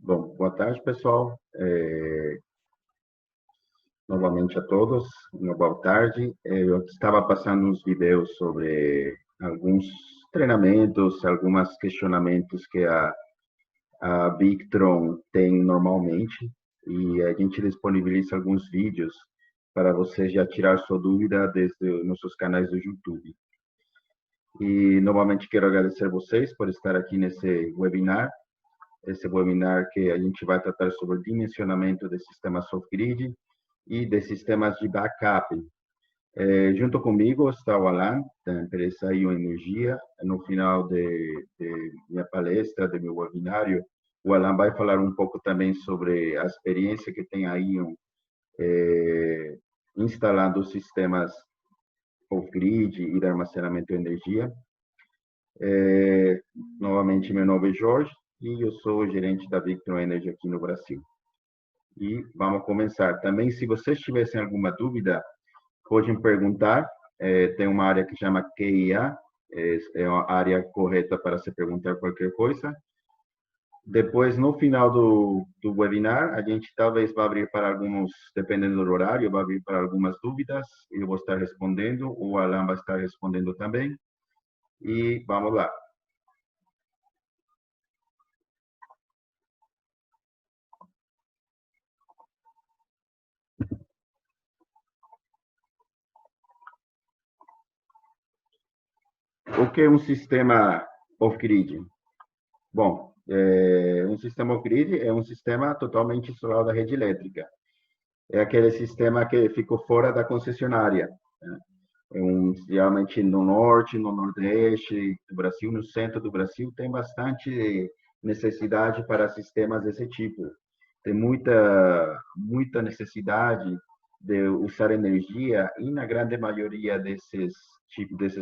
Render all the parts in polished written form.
Bom, boa tarde, pessoal. Novamente a todos, uma boa tarde. Eu estava passando uns vídeos sobre alguns treinamentos, alguns questionamentos que a Victron tem normalmente, e a gente disponibiliza alguns vídeos para você já tirar sua dúvida desde nossos canais do YouTube. E, novamente, quero agradecer vocês por estar aqui nesse webinar. Esse webinar que a gente vai tratar sobre o dimensionamento de sistemas off-grid e de sistemas de backup. Junto comigo está o Alan, da empresa Ion Energia. No final de minha palestra, de meu webinário, o Alan vai falar um pouco também sobre a experiência que tem a Ion instalando sistemas off-grid e de armazenamento de energia. Novamente, meu nome é Jorge e eu sou o gerente da Victron Energy aqui no Brasil. E vamos começar. Também, se vocês tivessem alguma dúvida, podem perguntar. Tem uma área que chama QIA, é uma área correta para se perguntar qualquer coisa. Depois, no final do webinar, a gente talvez vá abrir para alguns, dependendo do horário, vai abrir para algumas dúvidas. Eu vou estar respondendo, o Alan vai estar respondendo também. E vamos lá. O que é um sistema off-grid? Bom, um sistema off-grid é um sistema totalmente isolado da rede elétrica. É aquele sistema que ficou fora da concessionária, né? Geralmente no norte, no nordeste do Brasil, no centro do Brasil, tem bastante necessidade para sistemas desse tipo. Tem muita necessidade de usar energia e na grande maioria desses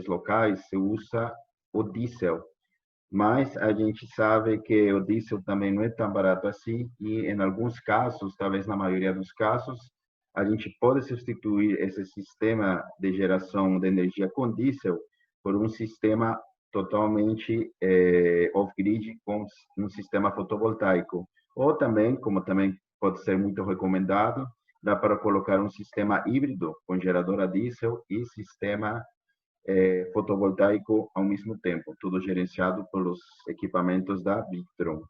locais se usa o diesel. Mas a gente sabe que o diesel também não é tão barato assim e em alguns casos, talvez na maioria dos casos, a gente pode substituir esse sistema de geração de energia com diesel por um sistema totalmente off-grid com um sistema fotovoltaico. Ou também, como também pode ser muito recomendado, dá para colocar um sistema híbrido com gerador a diesel e sistema fotovoltaico ao mesmo tempo, tudo gerenciado pelos equipamentos da Victron.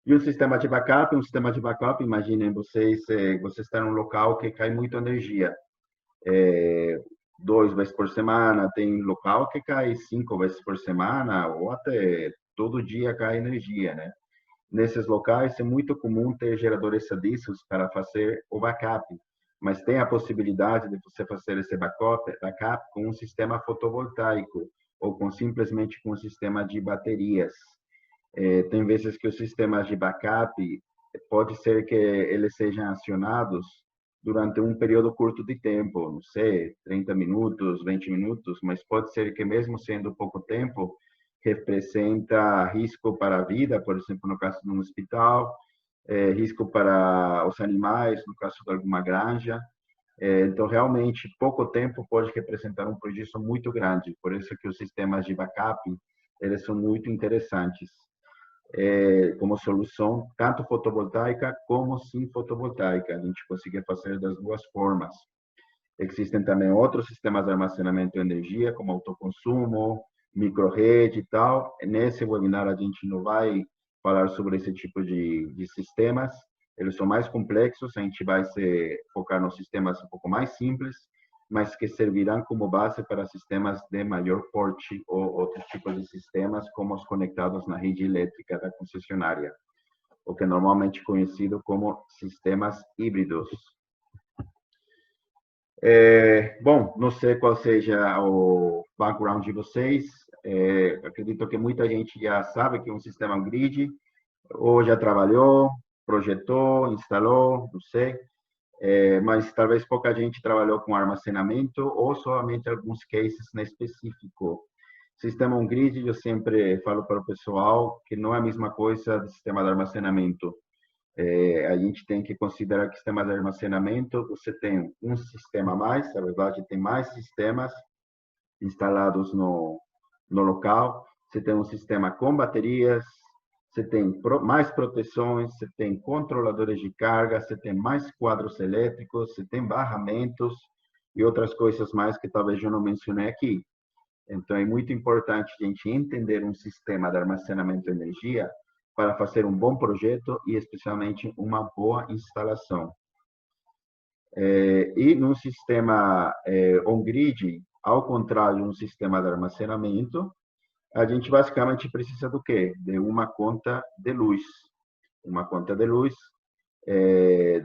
E o sistema de backup, imaginem vocês, você está num local que cai muita energia, 2 vezes por semana, tem local que cai 5 vezes por semana, ou até todo dia cai energia, né? Nesses locais é muito comum ter geradores adicionais para fazer o backup, mas tem a possibilidade de você fazer esse backup com um sistema fotovoltaico ou simplesmente com um sistema de baterias. Tem vezes que os sistemas de backup pode ser que eles sejam acionados durante um período curto de tempo, não sei, 30 minutos, 20 minutos, mas pode ser que mesmo sendo pouco tempo, representa risco para a vida, por exemplo, no caso de um hospital, risco para os animais, no caso de alguma granja. Então, realmente, pouco tempo pode representar um prejuízo muito grande. Por isso que os sistemas de backup, eles são muito interessantes como solução, tanto fotovoltaica como sem fotovoltaica. A gente consegue fazer das duas formas. Existem também outros sistemas de armazenamento de energia, como autoconsumo, microrrede e tal. Nesse webinar, a gente não vai falar sobre esse tipo de sistemas. Eles são mais complexos, a gente vai se focar nos sistemas um pouco mais simples, mas que servirão como base para sistemas de maior porte ou outros tipos de sistemas, como os conectados na rede elétrica da concessionária, o que é normalmente conhecido como sistemas híbridos. Bom, não sei qual seja o background de vocês. Acredito que muita gente já sabe que é um sistema grid, ou já trabalhou, projetou, instalou, não sei. Mas talvez pouca gente trabalhou com armazenamento ou somente alguns cases em específico. Sistema on-grid, eu sempre falo para o pessoal que não é a mesma coisa do sistema de armazenamento. A gente tem que considerar que sistema de armazenamento, você tem um sistema a mais, na verdade tem mais sistemas instalados no local, você tem um sistema com baterias, você tem mais proteções, você tem controladores de carga, você tem mais quadros elétricos, você tem barramentos e outras coisas mais que talvez eu não mencionei aqui. Então, é muito importante a gente entender um sistema de armazenamento de energia para fazer um bom projeto e, especialmente, uma boa instalação. E num sistema on-grid, ao contrário de um sistema de armazenamento, a gente basicamente precisa do quê? De uma conta de luz. Uma conta de luz,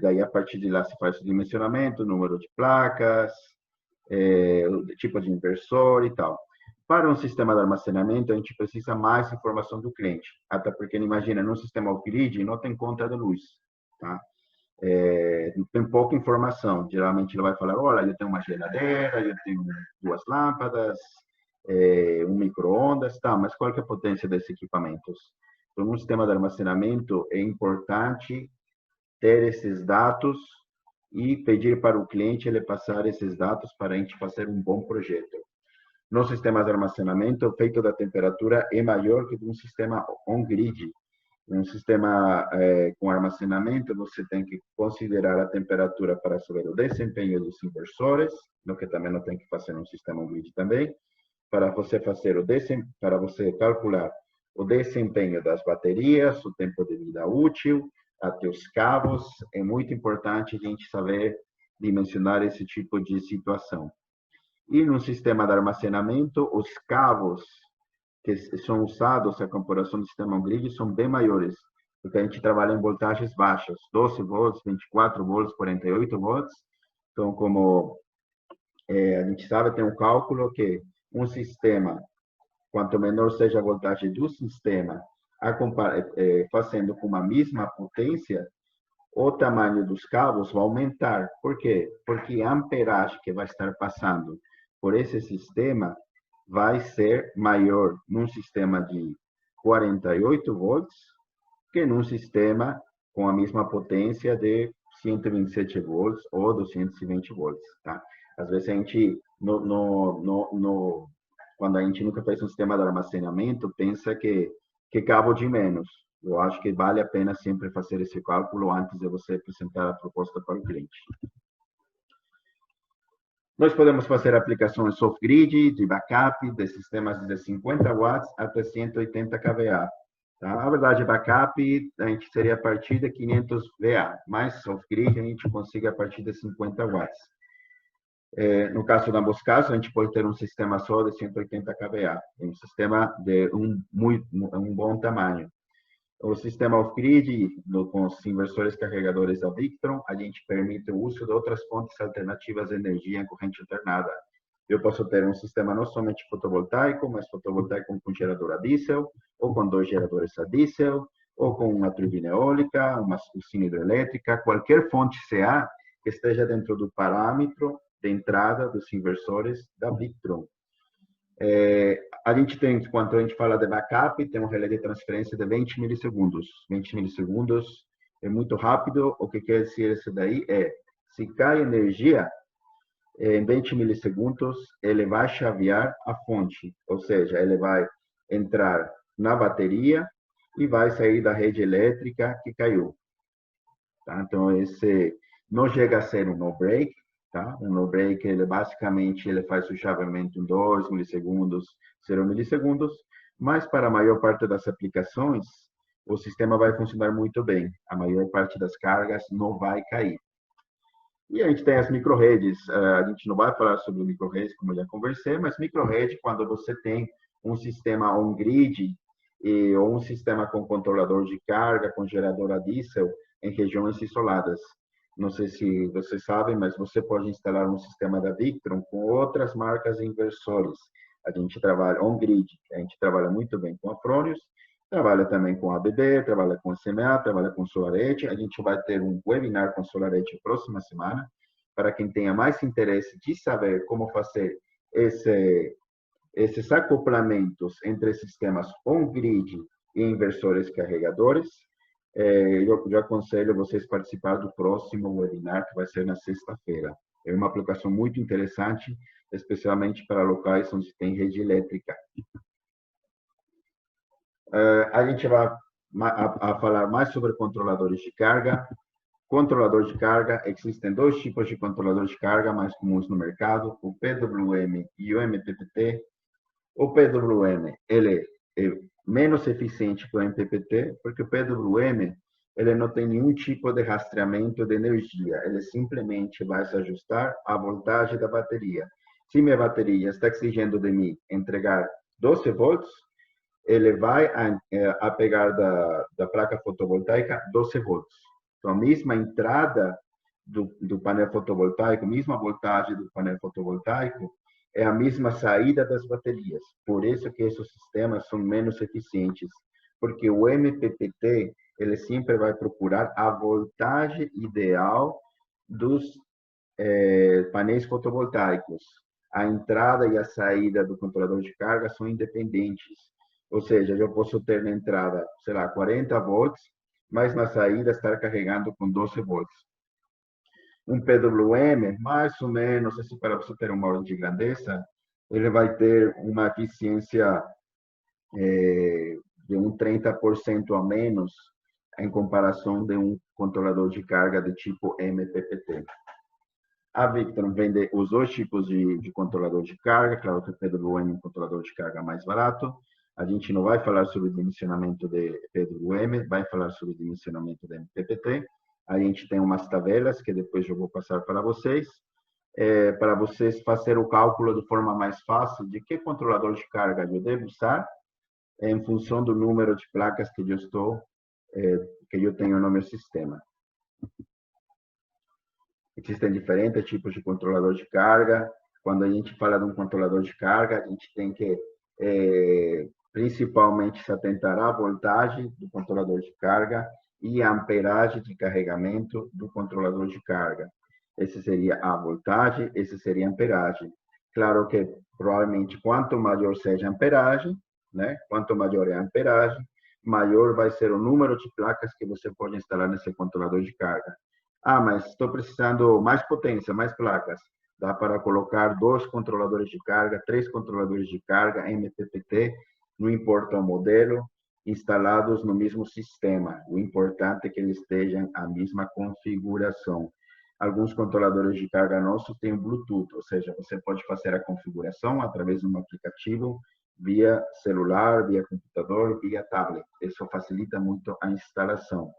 daí a partir de lá se faz o dimensionamento, número de placas, o tipo de inversor e tal. Para um sistema de armazenamento, a gente precisa mais informação do cliente, até porque, imagina, num sistema off-grid não tem conta de luz, tá? Tem pouca informação. Geralmente ele vai falar, olha, eu tenho uma geladeira, eu tenho 2 lâmpadas, um micro-ondas, tá, mas qual que é a potência desses equipamentos? Então, no sistema de armazenamento, é importante ter esses dados e pedir para o cliente ele passar esses dados para a gente fazer um bom projeto. No sistema de armazenamento, o efeito da temperatura é maior que de um sistema on-grid. Um sistema com armazenamento, você tem que considerar a temperatura para saber o desempenho dos inversores, no que também não tem que fazer no sistema on-grid também, para você fazer para você calcular o desempenho das baterias, o tempo de vida útil, até os cabos. É muito importante a gente saber dimensionar esse tipo de situação. E no sistema de armazenamento, os cabos que são usados a comparação do sistema on-grid são bem maiores, porque a gente trabalha em voltagens baixas, 12 volts, 24 volts, 48 volts. Então, como a gente sabe, tem um cálculo que um sistema, quanto menor seja a voltagem do sistema, fazendo com a mesma potência, o tamanho dos cabos vai aumentar. Por quê? Porque a amperagem que vai estar passando por esse sistema vai ser maior num sistema de 48 volts que num sistema com a mesma potência de 127 volts ou 220 volts, tá? Às vezes a gente, quando a gente nunca fez um sistema de armazenamento, pensa que cabo de menos. Eu acho que vale a pena sempre fazer esse cálculo antes de você apresentar a proposta para o cliente. Nós podemos fazer aplicações off-grid, de backup, de sistemas de 50 watts até 180 kVA. Tá? Na verdade, backup a gente seria a partir de 500 VA, mas off-grid a gente consegue a partir de 50 watts. No caso da Moscato, a gente pode ter um sistema só de 180 kVA, um sistema de um bom tamanho. O sistema off-grid, com os inversores carregadores da Victron, a gente permite o uso de outras fontes alternativas de energia em corrente alternada. Eu posso ter um sistema não somente fotovoltaico, mas fotovoltaico com gerador a diesel, ou com 2 geradores a diesel, ou com uma turbina eólica, uma usina hidrelétrica, qualquer fonte CA que esteja dentro do parâmetro de entrada dos inversores da Victron. A gente tem, quando a gente fala de backup, tem um relé de transferência de 20 milissegundos. 20 milissegundos é muito rápido. O que quer dizer isso daí é, se cai energia, em 20 milissegundos, ele vai chavear a fonte. Ou seja, ele vai entrar na bateria e vai sair da rede elétrica que caiu. Tá? Então, esse não chega a ser um no-break. Tá? Um no-break, ele basicamente ele faz o chaveamento em 2 milissegundos, 0 milissegundos, mas para a maior parte das aplicações, o sistema vai funcionar muito bem. A maior parte das cargas não vai cair. E a gente tem as microredes. A gente não vai falar sobre microredes, como eu já conversei, mas microrede, quando você tem um sistema on-grid ou um sistema com controlador de carga, com gerador a diesel, em regiões isoladas. Não sei se vocês sabem, mas você pode instalar um sistema da Victron com outras marcas de inversores. A gente trabalha on-grid, a gente trabalha muito bem com a Fronius, trabalha também com a ABB, trabalha com a CMA, trabalha com SolarEdge. A gente vai ter um webinar com SolarEdge próxima semana, para quem tenha mais interesse de saber como fazer esses acoplamentos entre sistemas on-grid e inversores carregadores. Eu já aconselho vocês participar do próximo webinar, que vai ser na sexta-feira. É uma aplicação muito interessante, especialmente para locais onde tem rede elétrica. A gente vai a falar mais sobre controladores de carga. Controlador de carga, existem dois tipos de controladores de carga mais comuns no mercado, o PWM e o MPPT. O PWM, ele é menos eficiente que o MPPT, porque o PWM, ele não tem nenhum tipo de rastreamento de energia, ele simplesmente vai se ajustar à voltagem da bateria. Se minha bateria está exigindo de mim entregar 12 volts, ele vai a pegar da placa fotovoltaica 12 volts. Então, a mesma entrada do painel fotovoltaico, a mesma voltagem do painel fotovoltaico, é a mesma saída das baterias. Por isso que esses sistemas são menos eficientes, porque o MPPT, ele sempre vai procurar a voltagem ideal dos painéis fotovoltaicos. A entrada e a saída do controlador de carga são independentes. Ou seja, eu posso ter na entrada, sei lá, 40 volts, mas na saída estar carregando com 12 volts. Um PWM, mais ou menos, assim, para você ter uma ordem de grandeza, ele vai ter uma eficiência de um 30% a menos em comparação de um controlador de carga de tipo MPPT. A Victron vende os dois tipos de controlador de carga, claro que o PWM é um controlador de carga mais barato. A gente não vai falar sobre o dimensionamento de PWM, vai falar sobre o dimensionamento de MPPT. A gente tem umas tabelas que depois eu vou passar para vocês fazer o cálculo de forma mais fácil de que controlador de carga eu devo usar em função do número de placas que eu tenho no meu sistema. Existem diferentes tipos de controlador de carga. Quando a gente fala de um controlador de carga, a gente tem que principalmente se atentar à voltagem do controlador de carga e à amperagem de carregamento do controlador de carga. Esse seria a voltagem, esse seria a amperagem. Claro que provavelmente quanto maior seja a amperagem, né? Quanto maior é a amperagem, maior vai ser o número de placas que você pode instalar nesse controlador de carga. Ah, mas estou precisando mais potência, mais placas. Dá para colocar 2 controladores de carga, 3 controladores de carga, MPPT, não importa o modelo, instalados no mesmo sistema. O importante é que eles estejam a mesma configuração. Alguns controladores de carga nossos têm Bluetooth, ou seja, você pode fazer a configuração através de um aplicativo, via celular, via computador, via tablet. Isso facilita muito a instalação.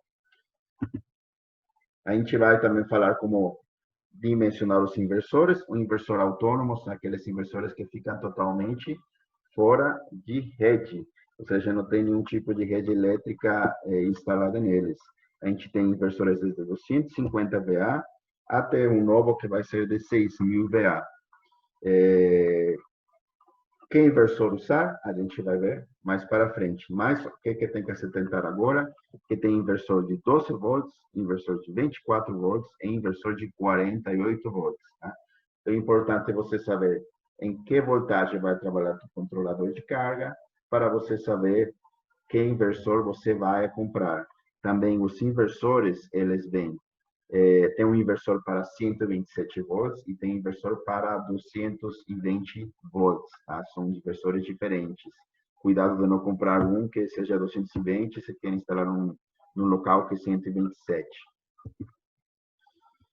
A gente vai também falar como dimensionar os inversores. O inversor autônomo são aqueles inversores que ficam totalmente fora de rede, ou seja, não tem nenhum tipo de rede elétrica instalada neles. A gente tem inversores desde 250 VA até um novo que vai ser de 6.000 VA. Que inversor usar, a gente vai ver mais para frente. Mas o que tem que se atentar agora? Que tem inversor de 12 volts, inversor de 24 volts e inversor de 48 volts. Tá? Então, é importante você saber em que voltagem vai trabalhar o controlador de carga, para você saber que inversor você vai comprar. Também os inversores, eles vêm. Tem um inversor para 127 volts e tem inversor para 220 volts. Tá? São inversores diferentes. Cuidado de não comprar um que seja 220 se quer instalar num local que é 127.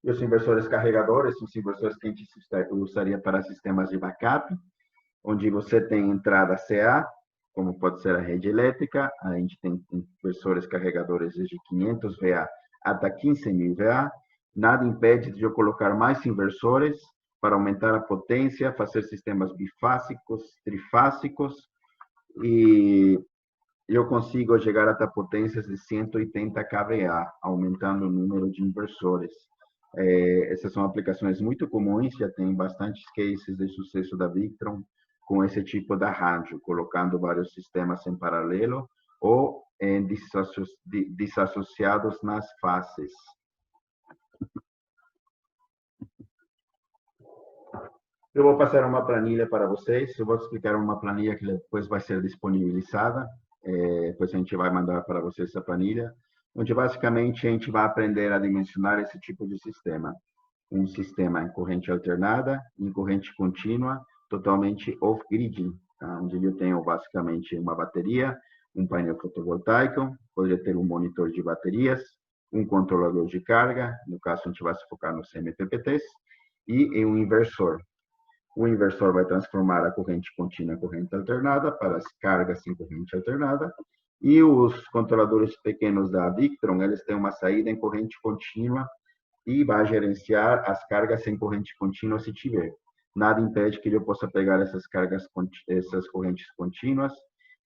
E os inversores carregadores, os inversores que a gente usaria para sistemas de backup, onde você tem entrada CA, como pode ser a rede elétrica, a gente tem inversores carregadores desde 500 VA até 15.000 VA. Nada impede de eu colocar mais inversores para aumentar a potência, fazer sistemas bifásicos, trifásicos, e eu consigo chegar até potências de 180 kVA, aumentando o número de inversores. Essas são aplicações muito comuns, já tem bastantes cases de sucesso da Victron com esse tipo da rádio, colocando vários sistemas em paralelo ou desassociados nas fases. Eu vou passar uma planilha para vocês, eu vou explicar uma planilha que depois vai ser disponibilizada, depois a gente vai mandar para vocês essa planilha, onde basicamente a gente vai aprender a dimensionar esse tipo de sistema. Um sistema em corrente alternada, em corrente contínua, totalmente off-grid, tá? Onde eu tenho basicamente uma bateria, um painel fotovoltaico, poderia ter um monitor de baterias, um controlador de carga, no caso a gente vai se focar nos MPPTs, e um inversor. O inversor vai transformar a corrente contínua em corrente alternada para as cargas em corrente alternada, e os controladores pequenos da Victron, eles têm uma saída em corrente contínua e vai gerenciar as cargas em corrente contínua se tiver. Nada impede que eu possa pegar essas correntes contínuas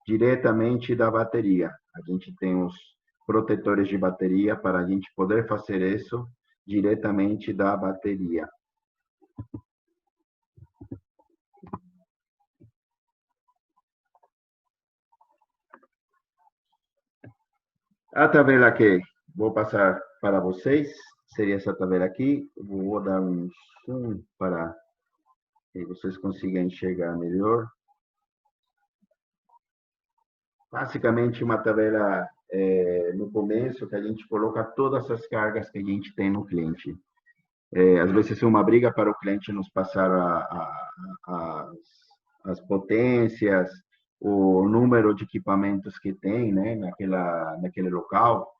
diretamente da bateria. A gente tem os protetores de bateria para a gente poder fazer isso diretamente da bateria. A tabela que vou passar para vocês seria essa tabela aqui. Vou dar um zoom para que vocês consigam enxergar melhor. Basicamente, uma tabela no começo que a gente coloca todas as cargas que a gente tem no cliente. Às vezes é uma briga para o cliente nos passar as potências, o número de equipamentos que tem, né, naquele local,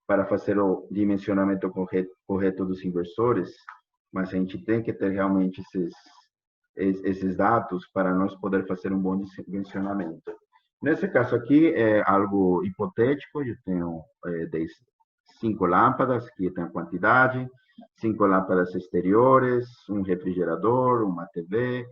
para fazer o dimensionamento correto dos inversores, mas a gente tem que ter realmente esses dados para nós poder fazer um bom dimensionamento. Nesse caso aqui, é algo hipotético, eu tenho 5 lâmpadas, que tem a quantidade, 5 lâmpadas exteriores, um refrigerador, uma TV,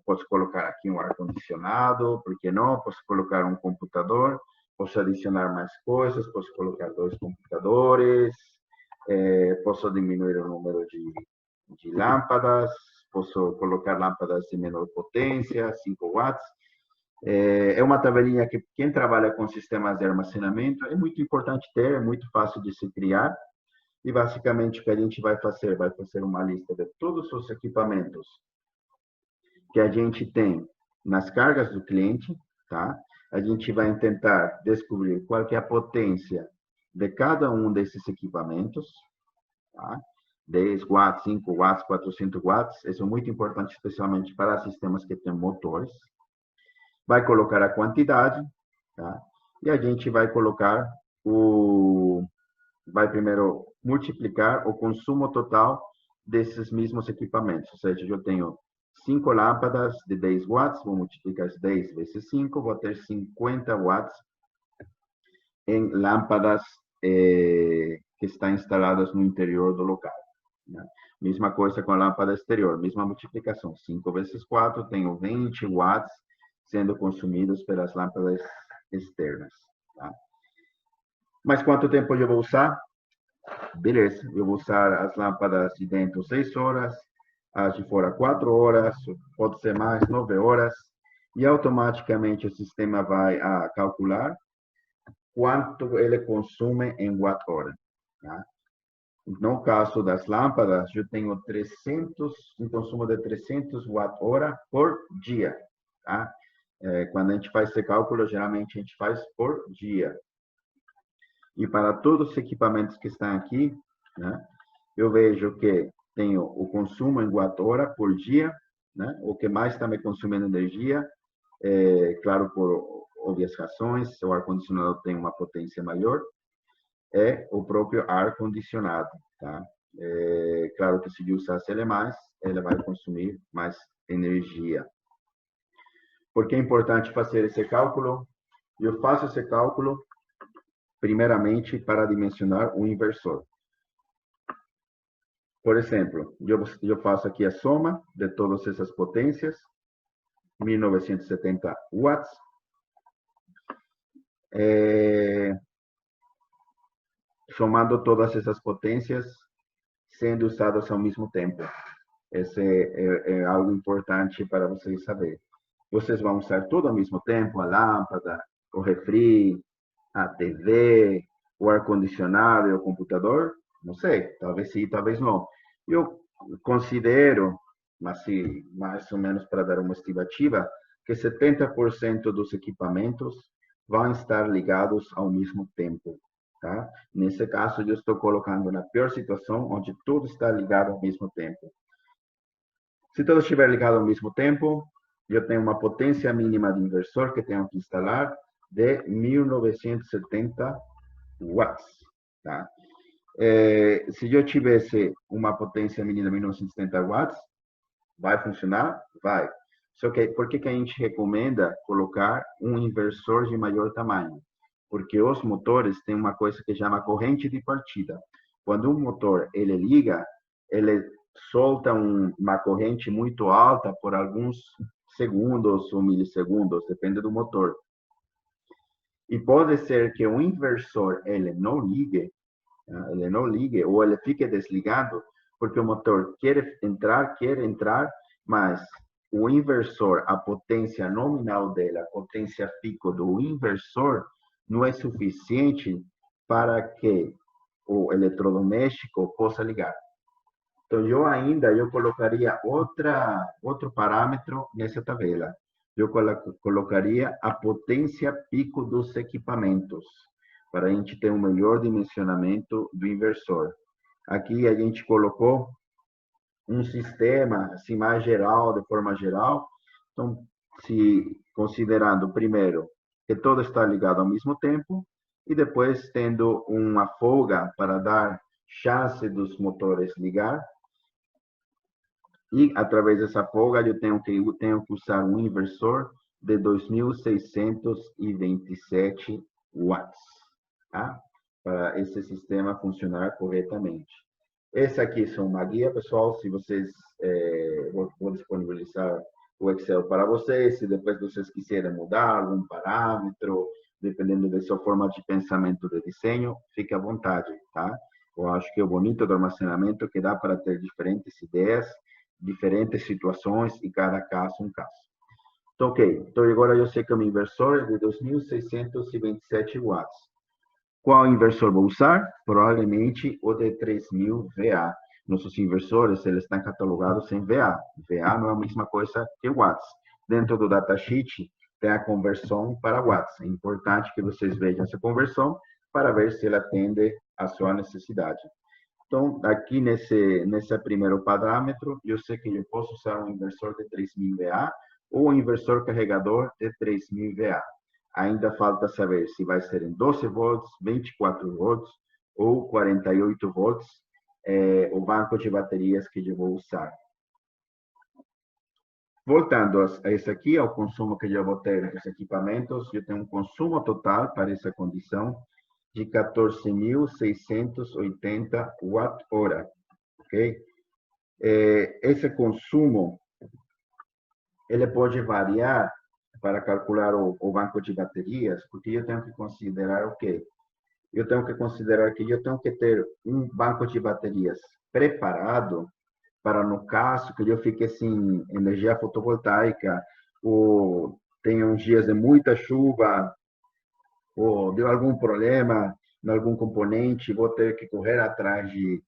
posso colocar aqui um ar-condicionado, por que não? Posso colocar um computador, posso adicionar mais coisas, posso colocar 2 computadores, posso diminuir o número de lâmpadas, posso colocar lâmpadas de menor potência, 5 watts. É uma tabelinha que quem trabalha com sistemas de armazenamento é muito importante ter, é muito fácil de se criar. E basicamente o que a gente vai fazer uma lista de todos os equipamentos que a gente tem nas cargas do cliente, tá? A gente vai tentar descobrir qual que é a potência de cada um desses equipamentos, tá? 10 watts, 5 watts, 400 watts, isso é muito importante, especialmente para sistemas que têm motores. Vai colocar a quantidade, tá? E a gente vai colocar vai primeiro multiplicar o consumo total desses mesmos equipamentos. Ou seja, eu tenho 5 lâmpadas de 10 watts, vou multiplicar 10 vezes 5, vou ter 50 watts em lâmpadas que estão instaladas no interior do local. Né? Mesma coisa com a lâmpada exterior, mesma multiplicação. 5 vezes 4, tenho 20 watts sendo consumidos pelas lâmpadas externas. Tá? Mas quanto tempo eu vou usar? Beleza, eu vou usar as lâmpadas de dentro 6 horas, as de fora 4 horas, pode ser mais, 9 horas, e automaticamente o sistema vai calcular quanto ele consome em watt-hora. Tá? No caso das lâmpadas, eu tenho um consumo de 300 watt-hora por dia. Tá? Quando a gente faz esse cálculo, geralmente a gente faz por dia. E para todos os equipamentos que estão aqui, né, eu vejo que tenho o consumo em watt-hora por dia, né, o que mais está me consumindo energia, claro, por óbvias razões, o ar-condicionado tem uma potência maior, é o próprio ar-condicionado. Tá? Claro que se eu usasse ele mais, ele vai consumir mais energia. Por que é importante fazer esse cálculo? Eu faço esse cálculo primeiramente para dimensionar o inversor. Por exemplo, eu faço aqui a soma de todas essas potências, 1970 watts. Somando todas essas potências sendo usadas ao mesmo tempo. Esse é algo importante para vocês saberem. Vocês vão usar tudo ao mesmo tempo, a lâmpada, o refri, a TV, o ar-condicionado e o computador? Não sei, talvez sim, talvez não. Eu considero, mas se mais ou menos para dar uma estimativa, que 70% dos equipamentos vão estar ligados ao mesmo tempo. Tá? Nesse caso, eu estou colocando na pior situação, onde tudo está ligado ao mesmo tempo. Se tudo estiver ligado ao mesmo tempo, eu tenho uma potência mínima de inversor que tenho que instalar, de 1970 watts, tá? Se eu tivesse uma potência mínima de 1970 watts, vai funcionar? Vai. Só que por que a gente recomenda colocar um inversor de maior tamanho? Porque os motores têm uma coisa que chama corrente de partida. Quando um motor ele liga, ele solta uma corrente muito alta por alguns segundos ou milissegundos, depende do motor. E pode ser que o inversor ele não ligue ou ele fique desligado, porque o motor quer entrar, mas o inversor, a potência nominal dele, a potência pico do inversor, não é suficiente para que o eletrodoméstico possa ligar. Então, eu colocaria outro parâmetro nessa tabela. Eu colocaria a potência pico dos equipamentos, para a gente ter um melhor dimensionamento do inversor. Aqui a gente colocou um sistema assim mais geral, de forma geral. Então, se considerando primeiro que todo está ligado ao mesmo tempo e depois tendo uma folga para dar chance dos motores ligar. E através dessa folga eu tenho que usar um inversor de 2.627 watts, tá? Para esse sistema funcionar corretamente. Essa aqui são uma guia, pessoal. Se vocês, vou disponibilizar o Excel para vocês. Se depois vocês quiserem mudar algum parâmetro, dependendo da sua forma de pensamento de desenho, fique à vontade, tá? Eu acho que é o bonito do armazenamento que dá para ter diferentes ideias, diferentes situações e cada caso um caso. Então, ok. Então, agora eu sei que o meu inversor é de 2.627 watts. Qual inversor vou usar? Provavelmente o de 3.000 VA. Nossos inversores, eles estão catalogados em VA. VA não é a mesma coisa que watts. Dentro do datasheet, tem a conversão para watts. É importante que vocês vejam essa conversão para ver se ela atende à sua necessidade. Então, aqui nesse primeiro parâmetro, eu sei que eu posso usar um inversor de 3.000 VA ou um inversor carregador de 3.000 VA. Ainda falta saber se vai ser em 12 volts, 24 volts ou 48 volts o banco de baterias que eu vou usar. Voltando a esse aqui, ao consumo que eu vou ter dos equipamentos, eu tenho um consumo total para essa condição de 14.680 watt-hora, ok? Esse consumo, ele pode variar para calcular o banco de baterias, porque eu tenho que considerar o quê? Eu tenho que considerar que eu tenho que ter um banco de baterias preparado para, no caso, que eu fique sem energia fotovoltaica, ou tenha uns dias de muita chuva, ou deu algum problema em algum componente, vou ter que correr atrás de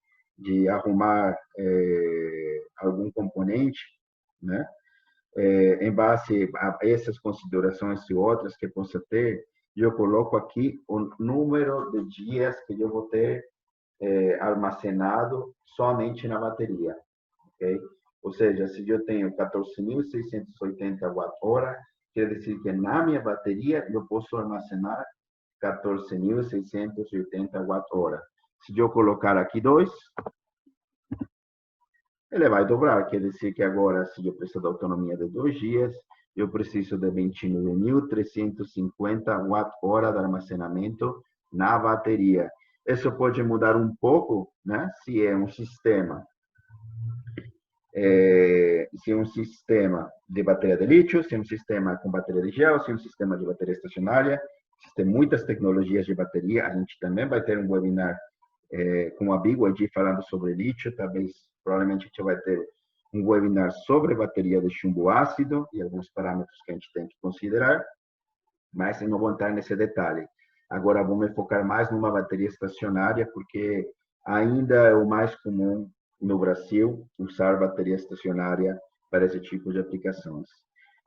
arrumar algum componente, né? Em base a essas considerações e outras que possa ter, eu coloco aqui o número de dias que eu vou ter armazenado somente na bateria, ok? Ou seja, se eu tenho 14.680 watt-hora, quer dizer que na minha bateria eu posso armazenar 14.680 watt-hora. Se eu colocar aqui 2, ele vai dobrar. Quer dizer que agora, se eu preciso da autonomia de 2 dias, eu preciso de 29.350 watt-hora de armazenamento na bateria. Isso pode mudar um pouco, né? Se é um sistema de bateria de lítio, se é um sistema com bateria de gel, se é um sistema de bateria estacionária. Existem muitas tecnologias de bateria. A gente também vai ter um webinar com a BYD falando sobre lítio. Talvez, provavelmente, a gente vai ter um webinar sobre bateria de chumbo ácido e alguns parâmetros que a gente tem que considerar, mas eu não vou entrar nesse detalhe. Agora, vou me focar mais numa bateria estacionária, porque ainda é o mais comum no Brasil usar bateria estacionária para esse tipo de aplicações.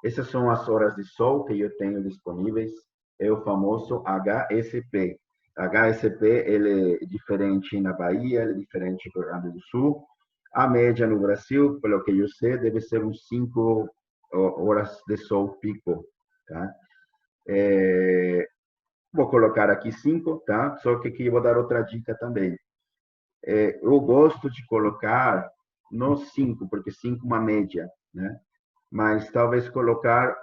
Essas são as horas de sol que eu tenho disponíveis, é o famoso HSP. HSP ele é diferente na Bahia, ele é diferente no Rio Grande do Sul. A média no Brasil, pelo que eu sei, deve ser uns 5 horas de sol pico, tá? Vou colocar aqui 5, tá? Só que aqui eu vou dar outra dica também. Eu gosto de colocar no 5, porque 5 é uma média, né? Mas talvez colocar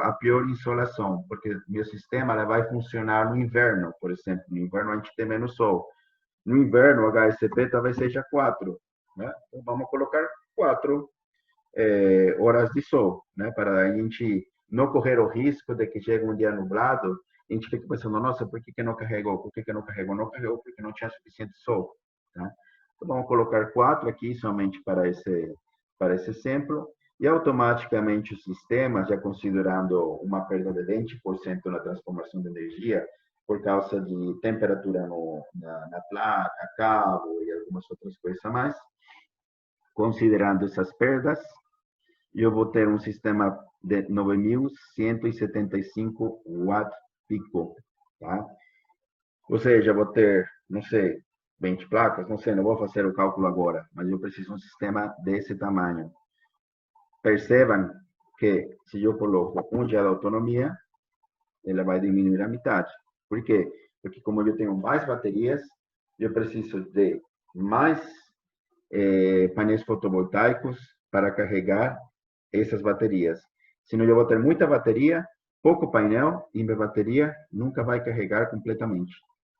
a pior insolação, porque meu sistema ela vai funcionar no inverno, por exemplo. No inverno a gente tem menos sol. No inverno, o HSP talvez seja 4, né? Então vamos colocar 4 horas de sol, né? Para a gente não correr o risco de que chegue um dia nublado, a gente fica pensando, nossa, por que não carregou? Por que não carregou? Não carregou porque não tinha suficiente sol, tá? Então vamos colocar 4 aqui somente para esse exemplo e automaticamente o sistema, já considerando uma perda de 20% na transformação de energia por causa de temperatura na placa, cabo e algumas outras coisas a mais, considerando essas perdas, eu vou ter um sistema de 9.175 watts pico, tá? Ou seja, vou ter, não sei, 20 placas, não sei, não vou fazer o cálculo agora, mas eu preciso de um sistema desse tamanho. Percebam que se eu coloco um dia de autonomia, ela vai diminuir a metade. Por quê? Porque como eu tenho mais baterias, eu preciso de mais painéis fotovoltaicos para carregar essas baterias. Senão eu vou ter muita bateria, pouco painel e minha bateria nunca vai carregar completamente,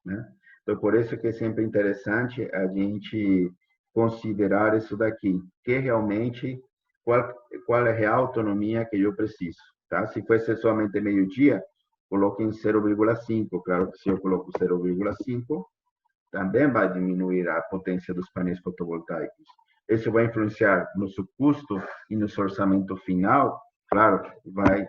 né? Então, por isso que é sempre interessante a gente considerar isso daqui, que realmente qual é a real autonomia que eu preciso, tá? Se fosse somente meio-dia, coloque em 0,5. Claro que se eu coloco 0,5, também vai diminuir a potência dos painéis fotovoltaicos. Isso vai influenciar no seu custo e no seu orçamento final, claro, vai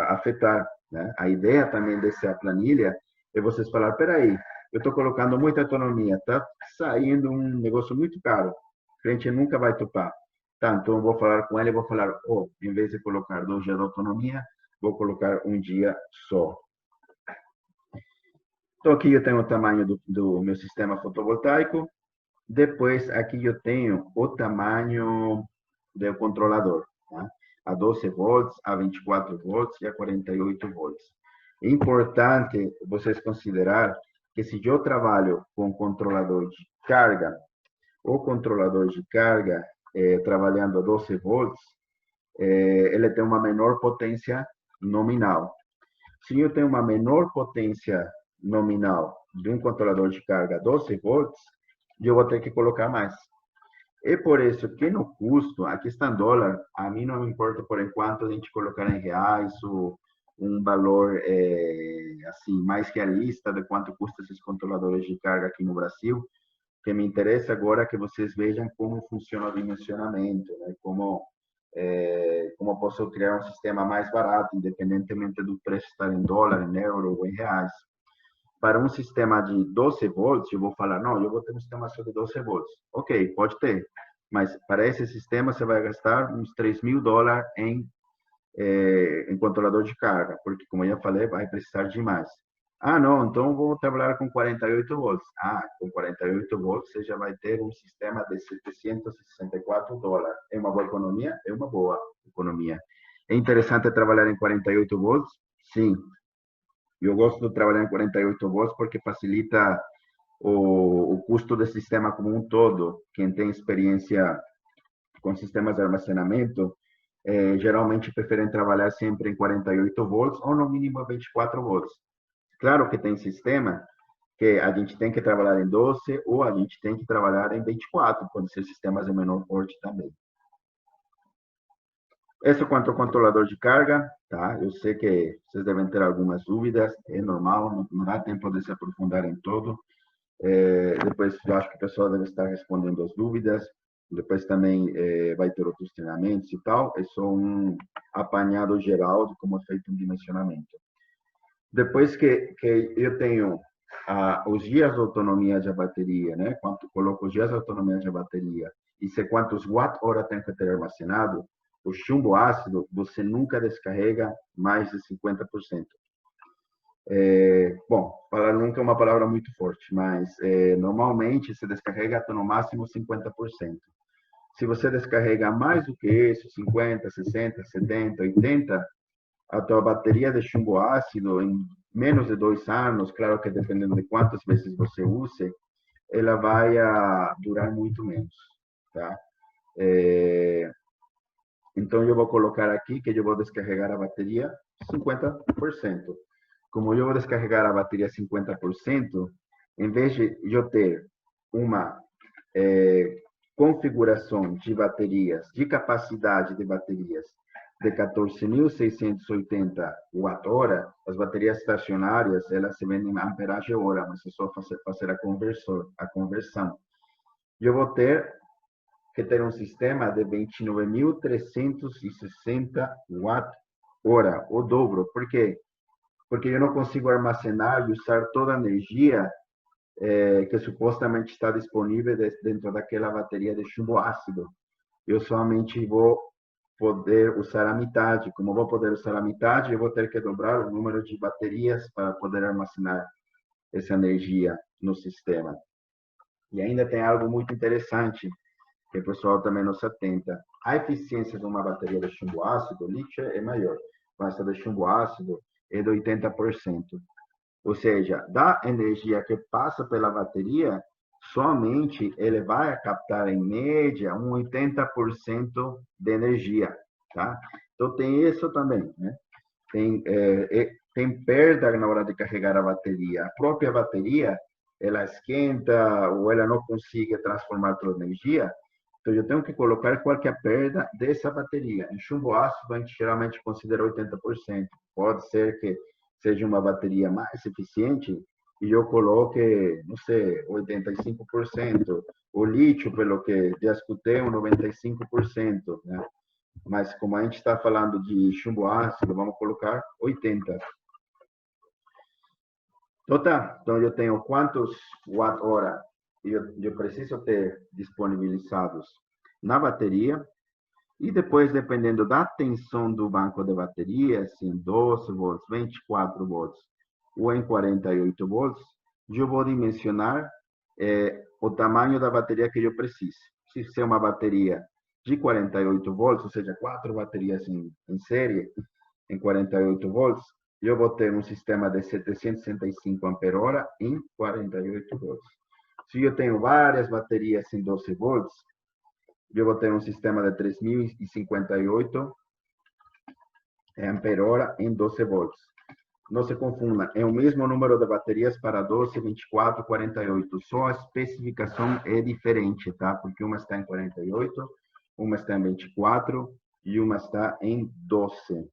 afetar, né? A ideia também dessa planilha é vocês falar, peraí, eu estou colocando muita autonomia, está saindo um negócio muito caro, o cliente nunca vai topar. Tá, então eu vou falar com ele, vou falar, em vez de colocar 2 dias de autonomia, vou colocar um dia só. Então, aqui eu tenho o tamanho do meu sistema fotovoltaico. Depois, aqui eu tenho o tamanho do controlador, tá? A 12 volts, a 24 volts e a 48 volts. É importante vocês considerar que se eu trabalho com controlador de carga, o controlador de carga, trabalhando a 12 volts, ele tem uma menor potência nominal. Se eu tenho uma menor potência nominal de um controlador de carga 12 volts, eu vou ter que colocar mais. É por isso que no custo, aqui está em dólar, a mim não me importa por enquanto a gente colocar em reais ou um valor assim mais realista de quanto custa esses controladores de carga aqui no Brasil. O que me interessa agora é que vocês vejam como funciona o dimensionamento, né? Como posso criar um sistema mais barato, independentemente do preço estar em dólar, em euro ou em reais. Para um sistema de 12 volts, eu vou falar, não, eu vou ter um sistema só de 12 volts. Ok, pode ter. Mas para esse sistema, você vai gastar uns $3.000 em controlador de carga, porque, como eu já falei, vai precisar de mais. Ah, não, então vou trabalhar com 48 volts. Ah, com 48 volts você já vai ter um sistema de $764. É uma boa economia? É uma boa economia. É interessante trabalhar em 48 volts? Sim. Eu gosto de trabalhar em 48 volts porque facilita o custo do sistema como um todo. Quem tem experiência com sistemas de armazenamento, geralmente preferem trabalhar sempre em 48 volts ou no mínimo 24 volts. Claro que tem sistema que a gente tem que trabalhar em 12 ou a gente tem que trabalhar em 24, pode ser sistemas de menor porte também. Isso quanto ao controlador de carga, tá? Eu sei que vocês devem ter algumas dúvidas, é normal, não dá tempo de se aprofundar em todo. Depois, eu acho que o pessoal deve estar respondendo as dúvidas. Depois também vai ter outros treinamentos e tal. É só um apanhado geral de como é feito um dimensionamento. Depois que eu tenho os dias de autonomia da bateria, né? Quanto coloco os dias de autonomia da bateria e sei quantos watt-hora tem que ter armazenado, o chumbo ácido você nunca descarrega mais de 50%. Bom, falar nunca é uma palavra muito forte, mas normalmente se descarrega até no máximo 50%. Se você descarrega mais do que isso, 50, 60, 70, 80, a tua bateria de chumbo ácido em menos de 2 anos, claro que dependendo de quantas vezes você use, ela vai durar muito menos, tá? Então, eu vou colocar aqui que eu vou descarregar a bateria 50%. Como eu vou descarregar a bateria 50%, em vez de eu ter uma configuração de baterias, de capacidade de baterias de 14.680 watt-hora, as baterias estacionárias, elas se vendem em amperagem-hora, mas é só fazer a conversão. Eu vou ter que ter um sistema de 29.360 watt-hora, o dobro. Por quê? Porque eu não consigo armazenar e usar toda a energia que supostamente está disponível dentro daquela bateria de chumbo ácido. Eu somente vou poder usar a metade. Como vou poder usar a metade, eu vou ter que dobrar o número de baterias para poder armazenar essa energia no sistema. E ainda tem algo muito interessante, que o pessoal também não se atenta. A eficiência de uma bateria de chumbo ácido, lítio é maior, mas a de chumbo ácido é de 80%. Ou seja, da energia que passa pela bateria, somente ele vai captar, em média, um 80% de energia, tá? Então, tem isso também, né? Tem perda na hora de carregar a bateria. A própria bateria, ela esquenta ou ela não consegue transformar toda a energia, então eu tenho que colocar qual que é a perda dessa bateria. Em chumbo ácido, a gente geralmente considera 80%. Pode ser que seja uma bateria mais eficiente e eu coloque, não sei, 85%. O lítio, pelo que já escutei, 95%, né? Mas como a gente está falando de chumbo ácido, vamos colocar 80%. Então tá, então eu tenho quantos watt-hora eu preciso ter disponibilizados na bateria, e depois, dependendo da tensão do banco de bateria, se em 12 volts, 24 volts ou em 48 volts, eu vou dimensionar o tamanho da bateria que eu preciso. Se ser uma bateria de 48 volts, ou seja, 4 baterias em série, em 48 volts, eu vou ter um sistema de 765 ampere-hora em 48 volts. Se eu tenho várias baterias em 12 volts, eu vou ter um sistema de 3.058 ampere-hora em 12 volts. Não se confunda, é o mesmo número de baterias para 12, 24, 48. Só a especificação é diferente, tá? Porque uma está em 48, uma está em 24 e uma está em 12.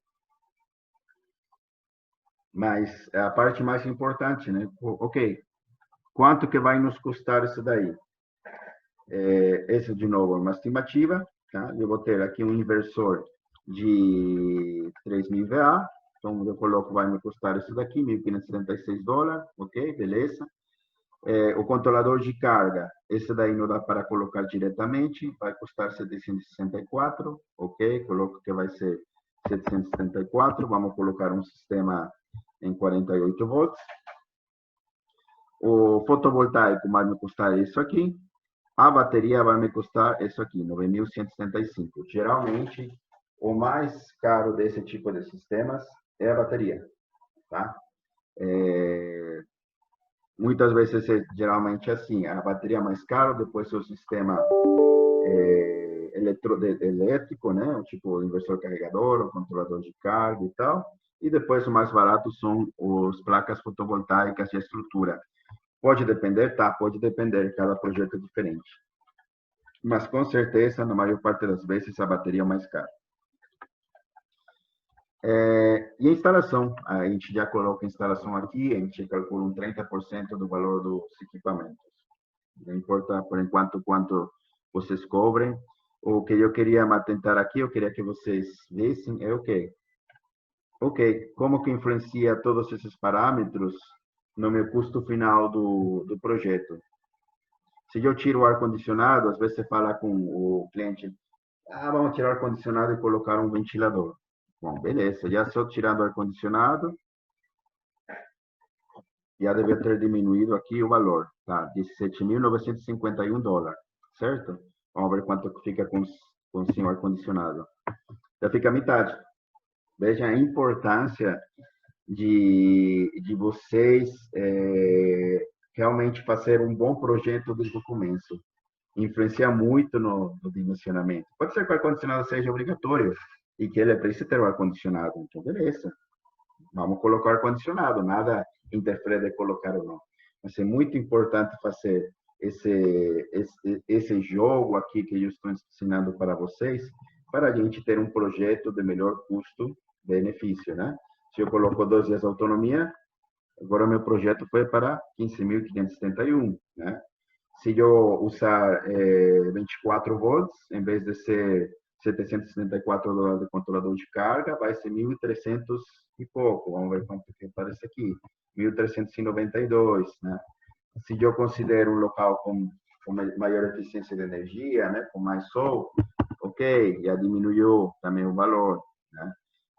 Mas a parte mais importante, né? Ok, quanto que vai nos custar isso daí? Esse, de novo, é uma estimativa, tá? Eu vou ter aqui um inversor de 3.000 VA, então eu coloco, vai me custar isso daqui, $1.576, ok? Beleza. O controlador de carga, esse daí não dá para colocar diretamente, vai custar 764, ok? Coloco que vai ser 774, vamos colocar um sistema em 48 volts. O fotovoltaico vai me custar isso aqui. A bateria vai me custar isso aqui, 9.175. Geralmente, o mais caro desse tipo de sistemas é a bateria, tá? Muitas vezes é geralmente assim, a bateria mais cara, depois o sistema elétrico, né? Tipo o inversor carregador, o controlador de carga e tal. E depois o mais barato são as placas fotovoltaicas de estrutura. Pode depender, tá? Pode depender, cada projeto é diferente. Mas com certeza, na maior parte das vezes, a bateria é mais cara. E a instalação, a gente já coloca a instalação aqui, a gente calcula um 30% do valor dos equipamentos. Não importa, por enquanto, quanto vocês cobrem. O que eu queria me atentar aqui, eu queria que vocês vissem, é o quê? Ok, como que influencia todos esses parâmetros no meu custo final do projeto? Se eu tiro o ar-condicionado, às vezes você fala com o cliente, vamos tirar o ar-condicionado e colocar um ventilador. Bom, beleza, já só tirando o ar-condicionado, já deve ter diminuído aqui o valor, tá? $17.951, certo? Vamos ver quanto fica com sem o ar-condicionado. Já fica a metade, Veja a importância de vocês realmente fazer um bom projeto desde o começo. Influencia muito no dimensionamento. Pode ser que o ar-condicionado seja obrigatório e que ele precisa ter o ar-condicionado. Então, beleza. Vamos colocar ar-condicionado. Nada interfere de colocar ou não. Mas é muito importante fazer esse jogo aqui que eu estou ensinando para vocês, para a gente ter um projeto de melhor custo-benefício, né? Se eu coloco 2 dias de autonomia, agora meu projeto foi para 15.571, né? Se eu usar 24 volts, em vez de ser $774 de controlador de carga, vai ser 1.300 e pouco. Vamos ver quanto que aparece aqui. 1.392, né? Se eu considero um local com maior eficiência de energia, né, com mais sol, ok, já diminuiu também o valor, né?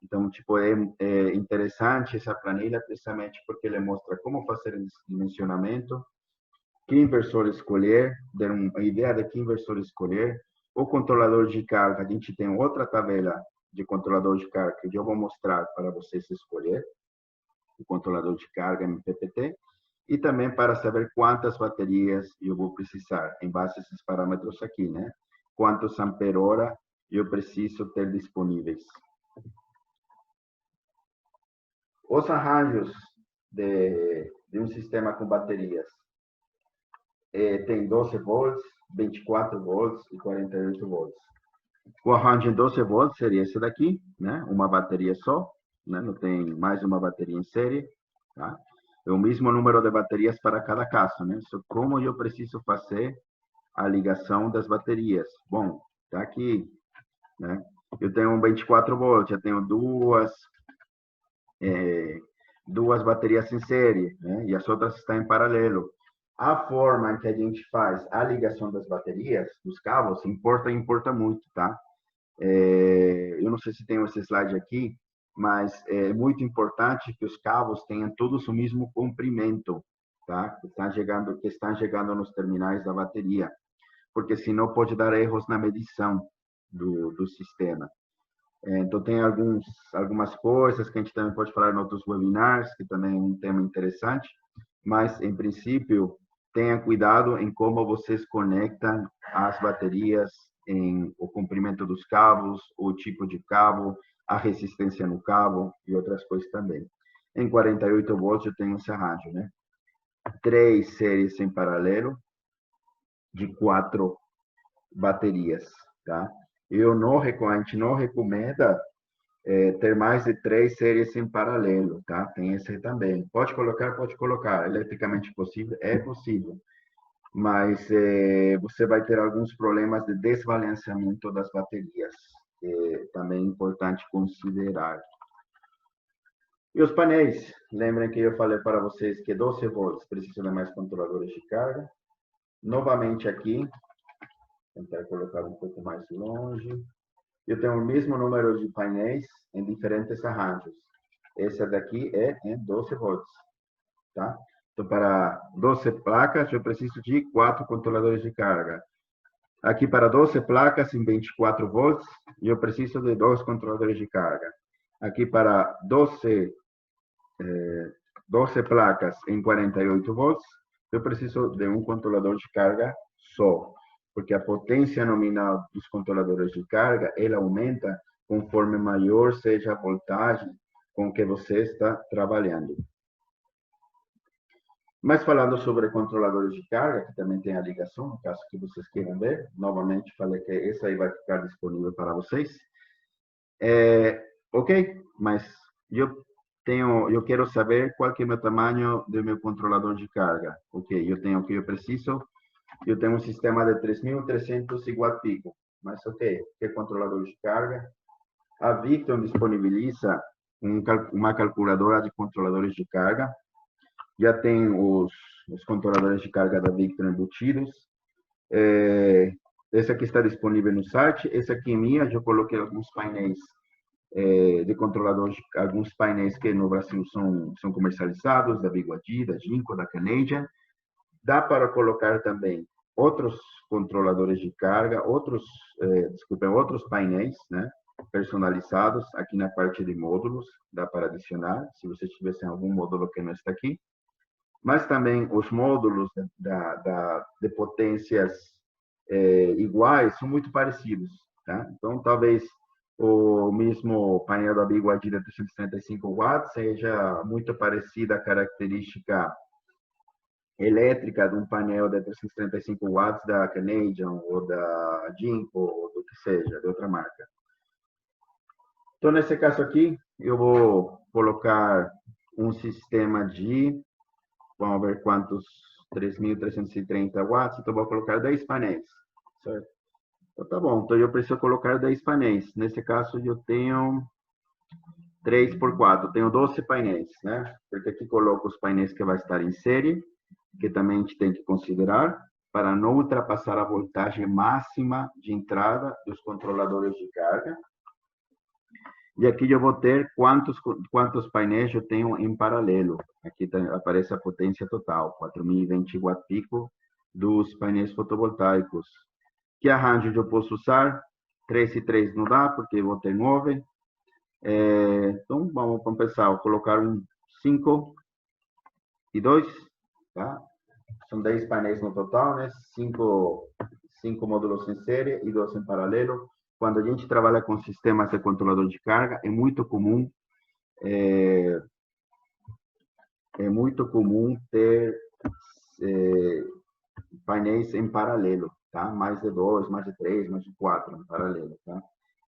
Então, tipo, é interessante essa planilha precisamente porque ele mostra como fazer esse dimensionamento, que inversor escolher, dar uma ideia de que inversor escolher. O controlador de carga, a gente tem outra tabela de controlador de carga que eu vou mostrar para vocês escolher, o controlador de carga MPPT, e também para saber quantas baterias eu vou precisar, em base a esses parâmetros aqui, né? Quantos ampere-hora eu preciso ter disponíveis. Os arranjos de um sistema com baterias tem 12 volts, 24 volts e 48 volts. O arranjo em 12 volts seria esse daqui, né? Uma bateria só, né? Não tem mais uma bateria em série, tá? É o mesmo número de baterias para cada caso, né? Só como eu preciso fazer a ligação das baterias. Bom, tá aqui, né? Eu tenho um 24 volts, eu tenho duas baterias em série, né? E as outras estão em paralelo. A forma em que a gente faz a ligação das baterias, dos cabos, importa muito, tá? Eu não sei se tem esse slide aqui, mas é muito importante que os cabos tenham todos o mesmo comprimento, tá? Que estão chegando nos terminais da bateria, porque senão pode dar erros na medição do sistema. Então, tem algumas coisas que a gente também pode falar em outros webinars, que também é um tema interessante, mas, em princípio, tenha cuidado em como vocês conectam as baterias, em o comprimento dos cabos, o tipo de cabo, a resistência no cabo e outras coisas também. Em 48 volts eu tenho esse arranjo, né? 3 séries em paralelo de 4 baterias, tá? A gente não recomenda ter mais de 3 séries em paralelo, tá? Tem esse também. Pode colocar. Eletricamente possível? É possível. Mas você vai ter alguns problemas de desbalanceamento das baterias, que também é importante considerar. E os painéis? Lembrem que eu falei para vocês que 12 volts precisa de mais controladores de carga. Novamente aqui, vou tentar colocar um pouco mais longe. Eu tenho o mesmo número de painéis em diferentes arranjos. Esse daqui é em 12 volts, tá? Então, para 12 placas, eu preciso de 4 controladores de carga. Aqui, para 12 placas em 24 volts, eu preciso de 2 controladores de carga. Aqui, para 12 placas em 48 volts, eu preciso de um controlador de carga só, porque a potência nominal dos controladores de carga, ela aumenta conforme maior seja a voltagem com que você está trabalhando. Mas falando sobre controladores de carga, que também tem a ligação, no caso que vocês queiram ver, novamente falei que esse aí vai ficar disponível para vocês. Ok, mas eu quero saber qual que é o meu tamanho do meu controlador de carga. Ok, eu tenho o que eu preciso. Eu tenho um sistema de 3.300 watt-pico, mas ok, que é controlador de carga? A Victron disponibiliza uma calculadora de controladores de carga. Já tem os controladores de carga da Victron embutidos. Esse aqui está disponível no site. Esse aqui é minha, eu coloquei alguns painéis de controladores, alguns painéis que no Brasil são comercializados, da Biguadi, da Jinko, da Canadian. Dá para colocar também outros controladores de carga, outros painéis, né? personalizados aqui na parte de módulos, dá para adicionar, se você tivesse algum módulo que não está aqui. Mas também os módulos de potências iguais são muito parecidos, tá? Então, talvez o mesmo painel da BYD de 335 watts seja muito parecida a característica elétrica de um painel de 335 watts da Canadian ou da Jinko, ou do que seja, de outra marca. Então, nesse caso aqui, eu vou colocar um sistema de, vamos ver quantos, 3.330 watts, então vou colocar 10 painéis, certo? Então, tá bom, então eu preciso colocar 10 painéis. Nesse caso, eu tenho 3 por 4, tenho 12 painéis, né? Porque aqui coloco os painéis que vai estar em série, que também a gente tem que considerar, para não ultrapassar a voltagem máxima de entrada dos controladores de carga. E aqui eu vou ter quantos painéis eu tenho em paralelo. Aqui aparece a potência total, 4.020 watt-pico dos painéis fotovoltaicos. Que arranjo eu posso usar? 3 e 3 não dá, porque eu vou ter 9. Então, vamos começar. Vou colocar um 5 e 2. Tá? São 10 painéis no total, né? 5 módulos em série e 2 em paralelo. Quando a gente trabalha com sistemas de controlador de carga, é muito comum ter painéis em paralelo, tá? Mais de 2, mais de 3, mais de 4 em paralelo, tá?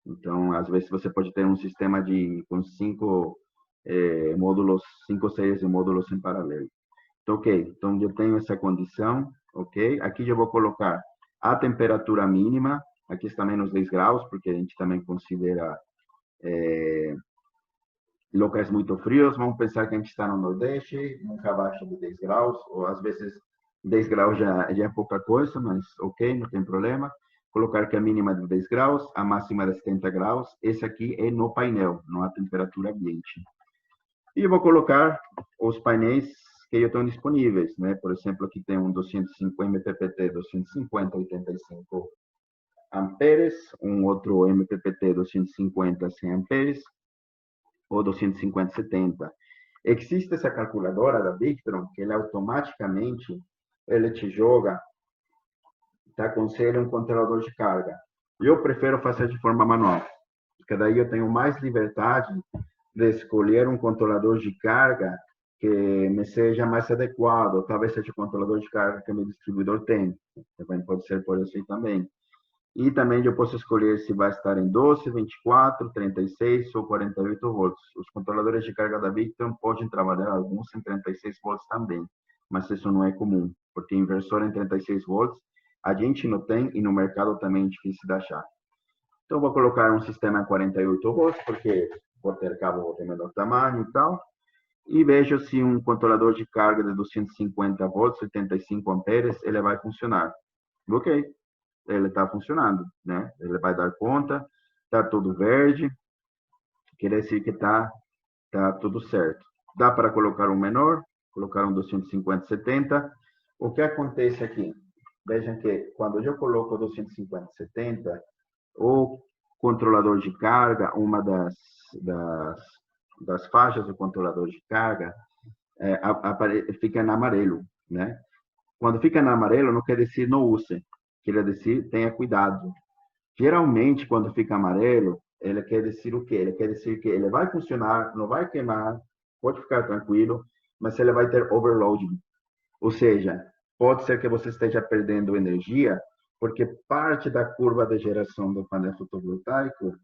Então, às vezes você pode ter um sistema com 5 módulos, 5 séries de módulos em paralelo. Então, ok. Então, eu tenho essa condição, ok? Aqui eu vou colocar a temperatura mínima. Aqui está menos 10 graus, porque a gente também considera locais muito frios. Vamos pensar que a gente está no Nordeste, nunca abaixo de 10 graus, ou às vezes 10 graus já é pouca coisa, mas ok, não tem problema. Colocar que a mínima é de 10 graus, a máxima é de 70 graus. Esse aqui é no painel, não a temperatura ambiente. E eu vou colocar os painéis que eu tenho disponíveis, né? Por exemplo, aqui tem um 250 MPPT 250 85 amperes, um outro MPPT 250 100 amperes, ou 250 70. Existe essa calculadora da Victron que ele automaticamente te joga, te aconselha um controlador de carga. Eu prefiro fazer de forma manual, porque daí eu tenho mais liberdade de escolher um controlador de carga que me seja mais adequado, talvez seja o controlador de carga que meu distribuidor tem. Também pode ser por assim também. E também eu posso escolher se vai estar em 12, 24, 36 ou 48 volts. Os controladores de carga da Victron podem trabalhar alguns em 36 volts também, mas isso não é comum, porque inversor em 36 volts a gente não tem e no mercado também é difícil de achar. Então, vou colocar um sistema em 48 volts, porque vou ter cabo de menor tamanho e tal. E vejo se um controlador de carga de 250 volts, 75 amperes, ele vai funcionar. Ok, ele está funcionando, né? Ele vai dar conta, está tudo verde, quer dizer que tá tudo certo. Dá para colocar um menor, colocar um 250, 70. O que acontece aqui? Vejam que quando eu coloco 250, 70, o controlador de carga, uma das faixas do controlador de carga, fica em amarelo, né? Quando fica em amarelo, não quer dizer não use, quer dizer tenha cuidado. Geralmente, quando fica amarelo, ele quer dizer o quê? Ele quer dizer que ele vai funcionar, não vai queimar, pode ficar tranquilo, mas ele vai ter overloading. Ou seja, pode ser que você esteja perdendo energia, porque parte da curva de geração do painel fotovoltaico,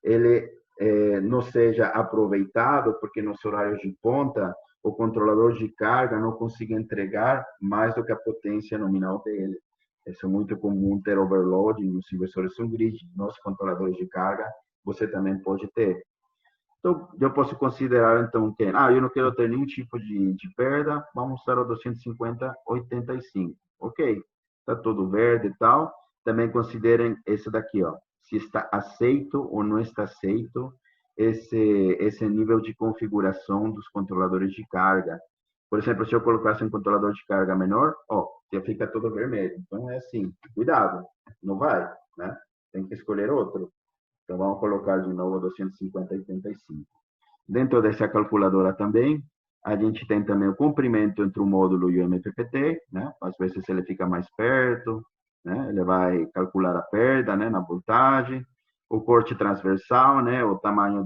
ele não seja aproveitado, porque nos horários de ponta, o controlador de carga não consiga entregar mais do que a potência nominal dele. Isso é muito comum ter overloading nos inversores on-grid, nos controladores de carga, você também pode ter. Então, eu posso considerar, então, que eu não quero ter nenhum tipo de perda, vamos usar o 250, 85. Ok, está tudo verde e tal. Também considerem esse daqui, ó, se está aceito ou não está aceito esse nível de configuração dos controladores de carga. Por exemplo, se eu colocasse um controlador de carga menor, ó, já fica todo vermelho. Então, é assim, cuidado, não vai, né? Tem que escolher outro. Então, vamos colocar de novo 250,85. Dentro dessa calculadora também, a gente tem também o comprimento entre o módulo e o MPPT, né? Às vezes ele fica mais perto, né? Ele vai calcular a perda, né, na voltagem, o corte transversal, né, o tamanho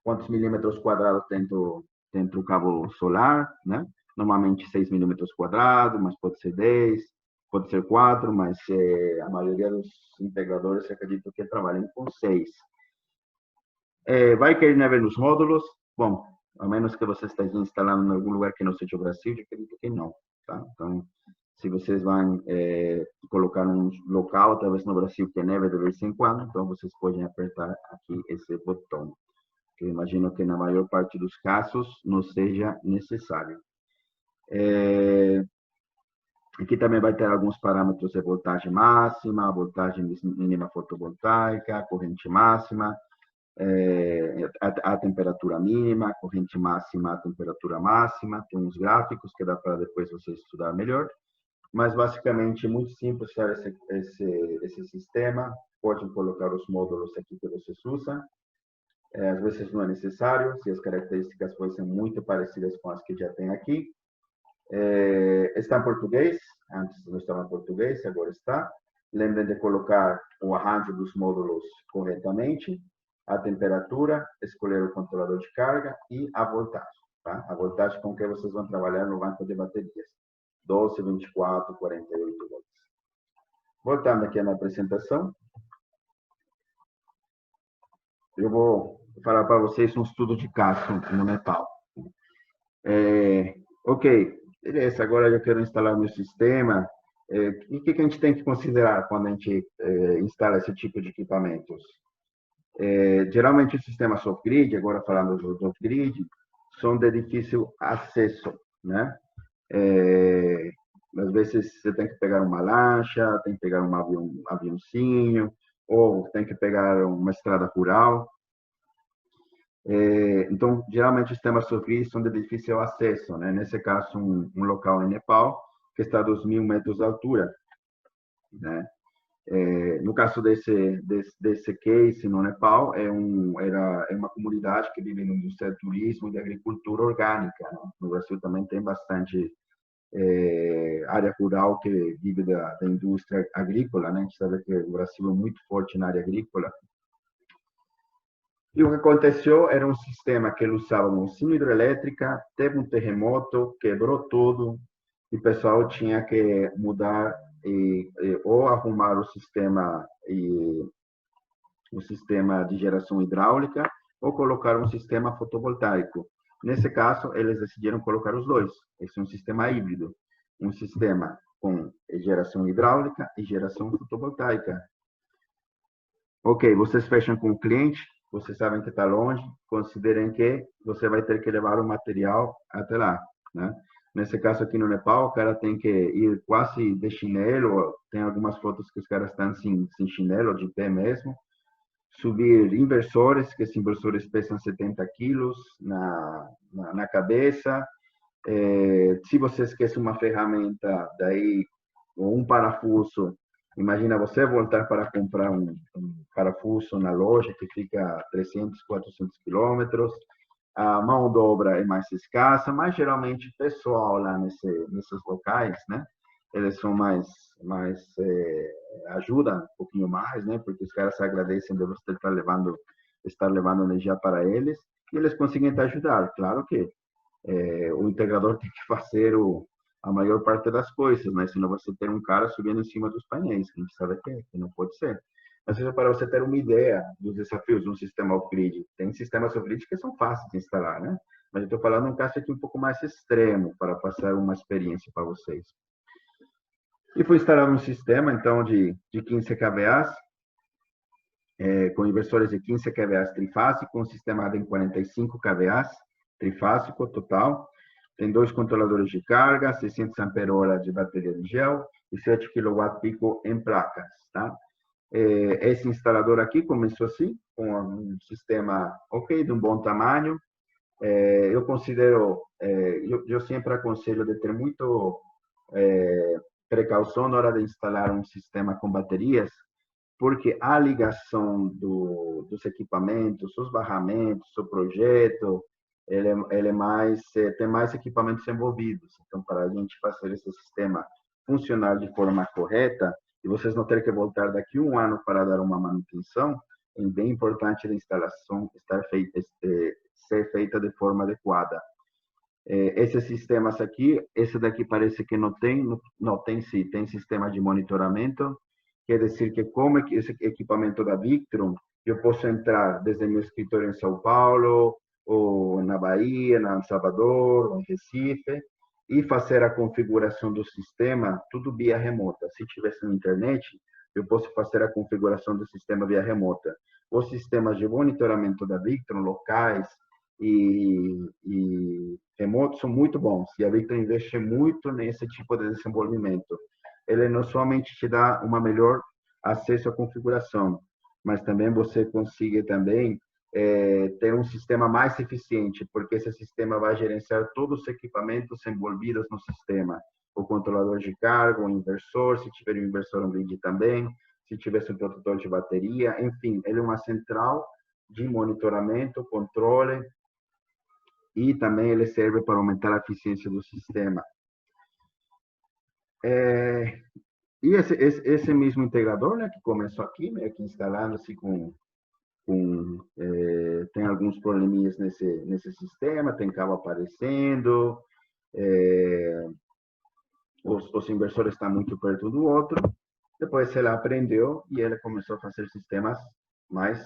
quantos milímetros quadrados dentro do cabo solar, né? Normalmente 6 milímetros quadrados, mas pode ser 10, pode ser 4, mas a maioria dos integradores, eu acredito que trabalham com 6. Vai cair neve nos módulos? Bom, a menos que você esteja instalando em algum lugar que não seja o Brasil, eu acredito que não. Tá? Então, se vocês vão colocar um local, talvez no Brasil, que neve de vez em quando, então vocês podem apertar aqui esse botão, que eu imagino que na maior parte dos casos não seja necessário. Aqui também vai ter alguns parâmetros de voltagem máxima, voltagem mínima fotovoltaica, corrente máxima, a temperatura mínima, a corrente máxima, a temperatura máxima. Tem uns gráficos que dá para depois você estudar melhor. Mas, basicamente, muito simples usar esse sistema. Pode colocar os módulos aqui que vocês usam. Às vezes não é necessário, se as características fossem muito parecidas com as que já tem aqui. Está em português, antes não estava em português, agora está. Lembrem de colocar o arranjo dos módulos corretamente, a temperatura, escolher o controlador de carga e a voltagem. Tá? A voltagem com que vocês vão trabalhar no banco de baterias. 12, 24, 48 volts. Voltando aqui na apresentação, eu vou falar para vocês um estudo de caso no Nepal. Ok, beleza, agora eu quero instalar meu sistema. O que a gente tem que considerar quando a gente instala esse tipo de equipamentos? Geralmente, os sistemas off-grid, agora falando dos off-grid, são de difícil acesso, né? Às vezes você tem que pegar uma lancha, tem que pegar um aviãozinho, ou tem que pegar uma estrada rural. Então, geralmente, os sistemas off-grid são de difícil acesso, né? Nesse caso, um local em Nepal, que está a 2.000 metros de altura, né? No caso desse case no Nepal, é uma comunidade que vive no indústria de turismo e de agricultura orgânica, né? No Brasil também tem bastante área rural que vive da indústria agrícola, né? A gente sabe que o Brasil é muito forte na área agrícola. E o que aconteceu era um sistema que ele usava uma usina hidrelétrica, teve um terremoto, quebrou tudo, e o pessoal tinha que mudar ou arrumar o sistema de geração hidráulica ou colocar um sistema fotovoltaico. Nesse caso, eles decidiram colocar os dois. Esse é um sistema híbrido, um sistema com geração hidráulica e geração fotovoltaica. Ok, vocês fecham com o cliente, vocês sabem que está longe, considerem que você vai ter que levar o material até lá, né? Nesse caso aqui no Nepal, o cara tem que ir quase de chinelo, tem algumas fotos que os caras estão sem chinelo, de pé mesmo, subir inversores, que esses inversores pesam 70 quilos na cabeça. Se você esquece uma ferramenta, daí, ou um parafuso, imagina você voltar para comprar um parafuso na loja que fica a 300, 400 quilômetros. A mão de obra é mais escassa, mas geralmente o pessoal lá nesses locais, né? Eles são ajudam um pouquinho mais, né? Porque os caras agradecem de você estar levando energia para eles e eles conseguem te ajudar. Claro que o integrador tem que fazer a maior parte das coisas, né? Senão você ter um cara subindo em cima dos painéis, que a gente sabe que não pode ser. Mas isso é para você ter uma ideia dos desafios de um sistema off-grid. Tem sistemas off-grid que são fáceis de instalar, né? Mas eu estou falando um caso aqui um pouco mais extremo, para passar uma experiência para vocês. E foi instalado um sistema, então, de 15 kVA, com inversores de 15 kVA trifásico, um sistema de 45 kVA trifásico total. Tem 2 controladores de carga, 600 Ah de bateria de gel e 7 kW pico em placas, tá? Esse instalador aqui começou assim, com um sistema ok, de um bom tamanho. Eu considero, eu sempre aconselho de ter muito precaução na hora de instalar um sistema com baterias, porque a ligação dos equipamentos, os barramentos, o projeto, ele é mais, tem mais equipamentos envolvidos. Então, para a gente fazer esse sistema funcionar de forma correta, e vocês não terem que voltar daqui a um ano para dar uma manutenção, é bem importante a instalação ser feita de forma adequada. Esses sistemas aqui, esse daqui parece que não tem sim, tem sistema de monitoramento, quer dizer que como esse equipamento da Victron, eu posso entrar desde meu escritório em São Paulo, ou na Bahia, na Salvador, ou em Recife, e fazer a configuração do sistema tudo via remota. Se tivesse na internet, eu posso fazer a configuração do sistema via remota. Os sistemas de monitoramento da Victron, locais e remotos, são muito bons. E a Victron investe muito nesse tipo de desenvolvimento. Ele não somente te dá uma melhor acesso à configuração, mas também você consiga também ter um sistema mais eficiente, porque esse sistema vai gerenciar todos os equipamentos envolvidos no sistema. O controlador de carga, o inversor, se tiver um inversor on-grid também, se tivesse um protetor de bateria, enfim, ele é uma central de monitoramento, controle, e também ele serve para aumentar a eficiência do sistema. E esse mesmo integrador, né, que começou aqui, meio que instalando-se tem alguns probleminhas nesse sistema, tem cabo aparecendo, os inversores estão muito perto do outro. Depois ele aprendeu e ele começou a fazer sistemas mais,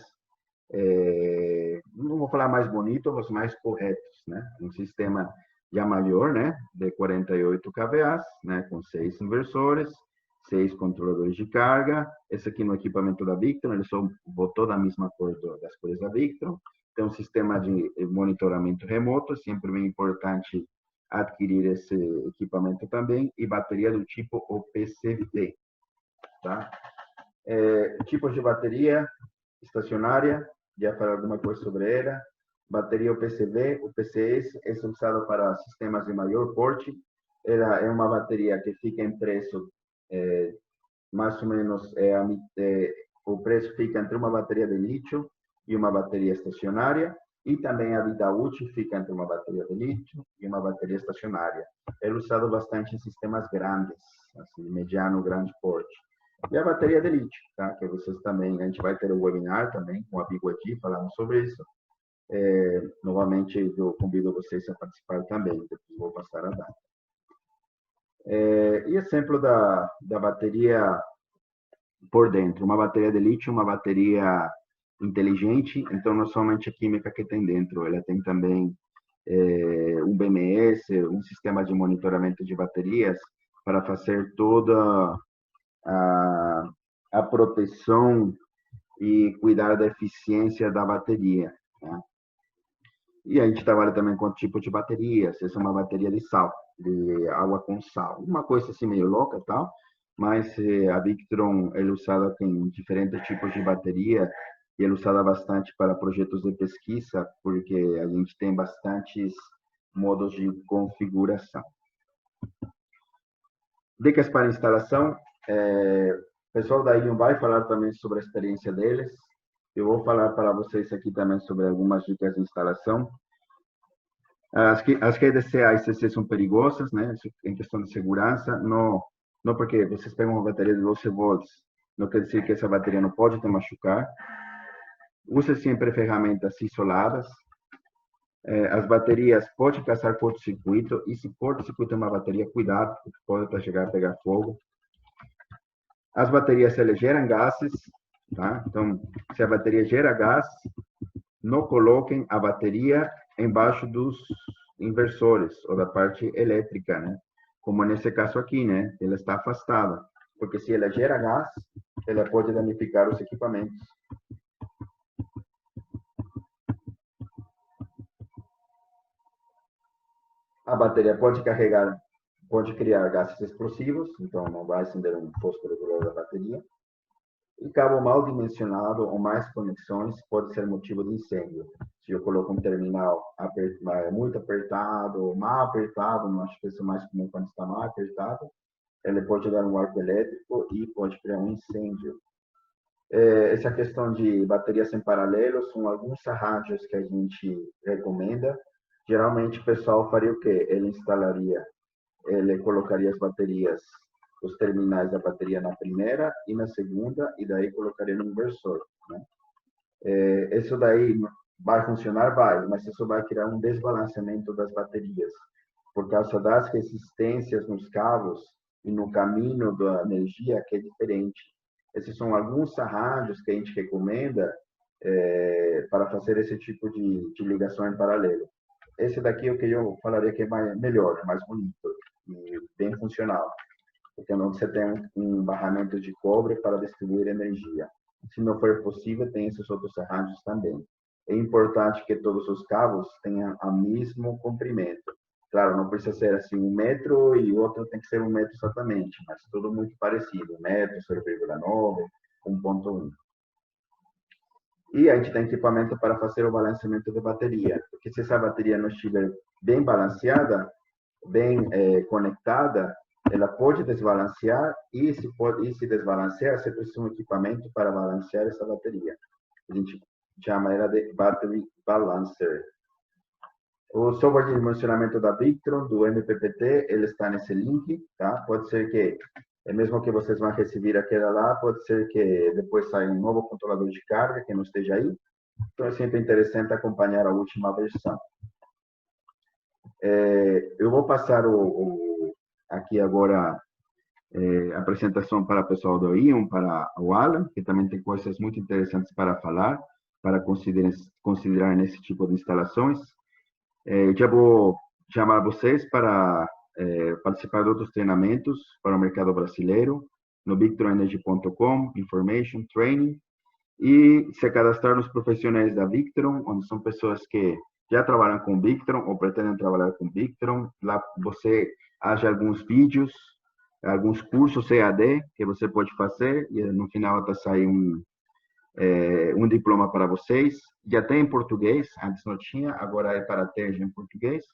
não vou falar mais bonitos, mas mais corretos, né? Um sistema já maior, né, de 48 kVA, né, com 6 inversores, 6 controladores de carga. Esse aqui no equipamento da Victron, ele só botou da mesma cor das cores da Victron. Tem um sistema de monitoramento remoto, sempre bem importante adquirir esse equipamento também, e bateria do tipo OPCV, tá? Tipos de bateria estacionária, já falei alguma coisa sobre ela. Bateria OPCV, o PCS, é usado para sistemas de maior porte. Ela é uma bateria que fica em preço mais ou menos, o preço fica entre uma bateria de lítio e uma bateria estacionária, e também a vida útil fica entre uma bateria de lítio e uma bateria estacionária. É usado bastante em sistemas grandes, assim, mediano, grande porte. E a bateria de lítio, tá? Que vocês também, a gente vai ter um webinar também com a Biguati falando sobre isso. Novamente, eu convido vocês a participar também, depois vou passar a data. E exemplo da bateria por dentro, uma bateria de lítio, uma bateria inteligente, então não somente a química que tem dentro, ela tem também um BMS, um sistema de monitoramento de baterias para fazer toda a proteção e cuidar da eficiência da bateria, tá? E a gente trabalha também com tipo de bateria, se é uma bateria de sal, de água com sal, uma coisa assim meio louca, tal, mas a Victron é usada em diferentes tipos de bateria e é usada bastante para projetos de pesquisa, porque a gente tem bastantes modos de configuração. Dicas para instalação. O pessoal da Ilion vai falar também sobre a experiência deles. Eu vou falar para vocês aqui também sobre algumas dicas de instalação. As redes CA/ICC são perigosas, né? Em questão de segurança, não porque vocês pegam uma bateria de 12 volts, não quer dizer que essa bateria não pode te machucar. Use sempre ferramentas isoladas. As baterias podem causar curto-circuito, e se curto-circuito é uma bateria, cuidado, porque pode chegar a pegar fogo. As baterias, elas geram gases, tá? Então, se a bateria gera gás, não coloquem a bateria embaixo dos inversores ou da parte elétrica, né? Como nesse caso aqui, né? Ela está afastada, porque se ela gera gás, ela pode danificar os equipamentos. A bateria pode criar gases explosivos, então não vai acender um fósforo da bateria. E cabo mal dimensionado ou mais conexões pode ser motivo de incêndio. Se eu coloco um terminal muito apertado, ou mal apertado, não acho que isso é mais comum quando está mal apertado, ele pode dar um arco elétrico e pode criar um incêndio. Essa questão de baterias em paralelo são alguns arranjos que a gente recomenda. Geralmente o pessoal faria o quê? Ele colocaria as baterias, os terminais da bateria na primeira e na segunda, e daí colocaria no inversor, né? Isso daí vai funcionar? Vai, mas isso vai criar um desbalanceamento das baterias, por causa das resistências nos cabos e no caminho da energia, que é diferente. Esses são alguns arranjos que a gente recomenda para fazer esse tipo de ligação em paralelo. Esse daqui é o que eu falaria que é melhor, mais bonito e bem funcional, porque não você tem um barramento de cobre para distribuir energia. Se não for possível, tem esses outros arranjos também. É importante que todos os cabos tenham o mesmo comprimento. Claro, não precisa ser assim 1 metro e o outro tem que ser 1 metro exatamente, mas tudo muito parecido, 1 metro, 0,9, 1,1. E a gente tem equipamento para fazer o balanceamento da bateria, porque se essa bateria não estiver bem balanceada, bem conectada, ela pode desbalancear e se desbalancear, você precisa de um equipamento para balancear essa bateria. A gente chama ela de Battery Balancer. O software de dimensionamento da Victron, do MPPT, ele está nesse link, tá? Pode ser que, mesmo que vocês vão receber aquela lá, pode ser que depois saia um novo controlador de carga que não esteja aí. Então é sempre interessante acompanhar a última versão. Eu vou passar aqui agora a apresentação para o pessoal do Ion, para o Alan, que também tem coisas muito interessantes para falar, para considerar nesse tipo de instalações. Já vou chamar vocês para participar de outros treinamentos para o mercado brasileiro, no victronenergy.com, Information, Training, e se cadastrar nos profissionais da Victron, onde são pessoas que já trabalham com Victron ou pretendem trabalhar com Victron. Lá você acha alguns vídeos, alguns cursos EAD que você pode fazer, e no final até sair um diploma para vocês. Já tem em português, antes não tinha, agora é para ter em português.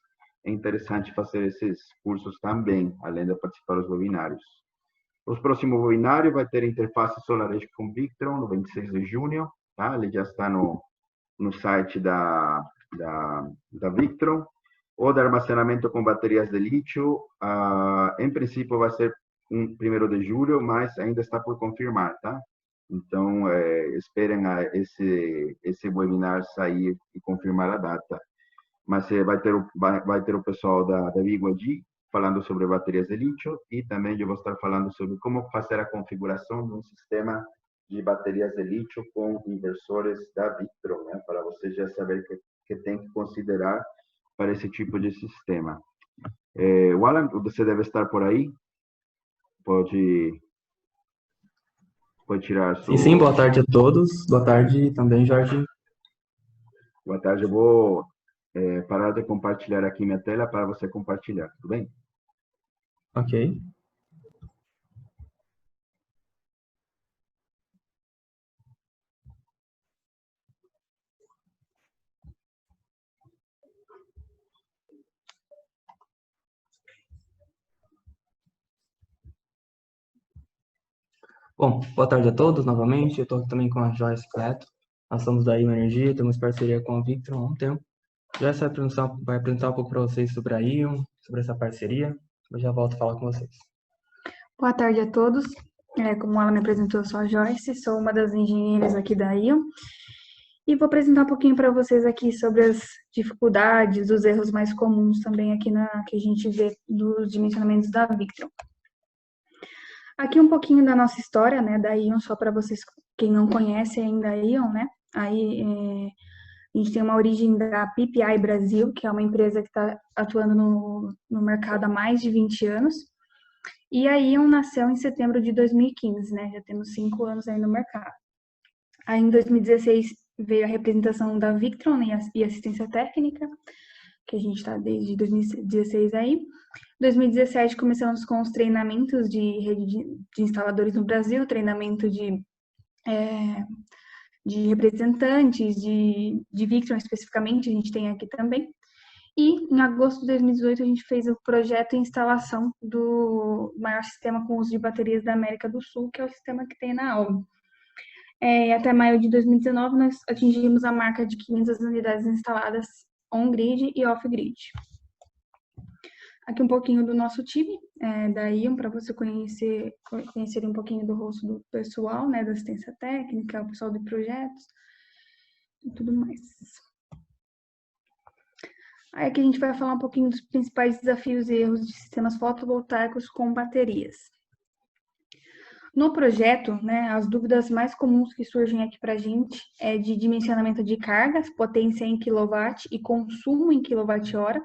É interessante fazer esses cursos também, além de participar dos webinários. O próximo webinário vai ter interface SolarEdge com Victron, no 26 de junho, tá? Ele já está no site da Victron. O de armazenamento com baterias de lítio, em princípio vai ser 1º de julho, mas ainda está por confirmar, tá? Então, esperem esse webinar sair e confirmar a data. Mas vai ter o pessoal da BYD falando sobre baterias de lítio, e também eu vou estar falando sobre como fazer a configuração de um sistema de baterias de lítio com inversores da Victron, né? Para você já saber que tem que considerar para esse tipo de sistema. O Alan, você deve estar por aí. Pode tirar sua... Sim, boa tarde a todos. Boa tarde também, Jorge. Boa tarde, eu vou parar de compartilhar aqui minha tela para você compartilhar, tudo bem? Ok. Bom, boa tarde a todos novamente. Eu estou também com a Joyce Cleto. Nós somos da Ion Energia, temos parceria com a Victron há um tempo. Joyce vai apresentar um pouco para vocês sobre a Ion, sobre essa parceria. Eu já volto a falar com vocês. Boa tarde a todos. Como ela me apresentou, eu sou a Joyce, sou uma das engenheiras aqui da Ion. E vou apresentar um pouquinho para vocês aqui sobre as dificuldades, os erros mais comuns também aqui que a gente vê dos dimensionamentos da Victron. Aqui um pouquinho da nossa história, né, da Ion, só para vocês, quem não conhece ainda a Ion, né, aí a gente tem uma origem da PPI Brasil, que é uma empresa que está atuando no mercado há mais de 20 anos, e a Ion nasceu em setembro de 2015, né, já temos 5 anos aí no mercado. Aí em 2016 veio a representação da Victron e assistência técnica, que a gente está desde 2016 aí. Em 2017 começamos com os treinamentos de rede de instaladores no Brasil, treinamento de representantes, de Victron especificamente, a gente tem aqui também. E em agosto de 2018 a gente fez o projeto e instalação do maior sistema com uso de baterias da América do Sul, que é o sistema que tem na Alma. Até maio de 2019 nós atingimos a marca de 500 unidades instaladas on-grid e off-grid. Aqui um pouquinho do nosso time, da Ion, para você conhecer um pouquinho do rosto do pessoal, né, da assistência técnica, o pessoal de projetos e tudo mais. Aí aqui a gente vai falar um pouquinho dos principais desafios e erros de sistemas fotovoltaicos com baterias. No projeto, né, as dúvidas mais comuns que surgem aqui para a gente é de dimensionamento de cargas, potência em kW e consumo em kWh,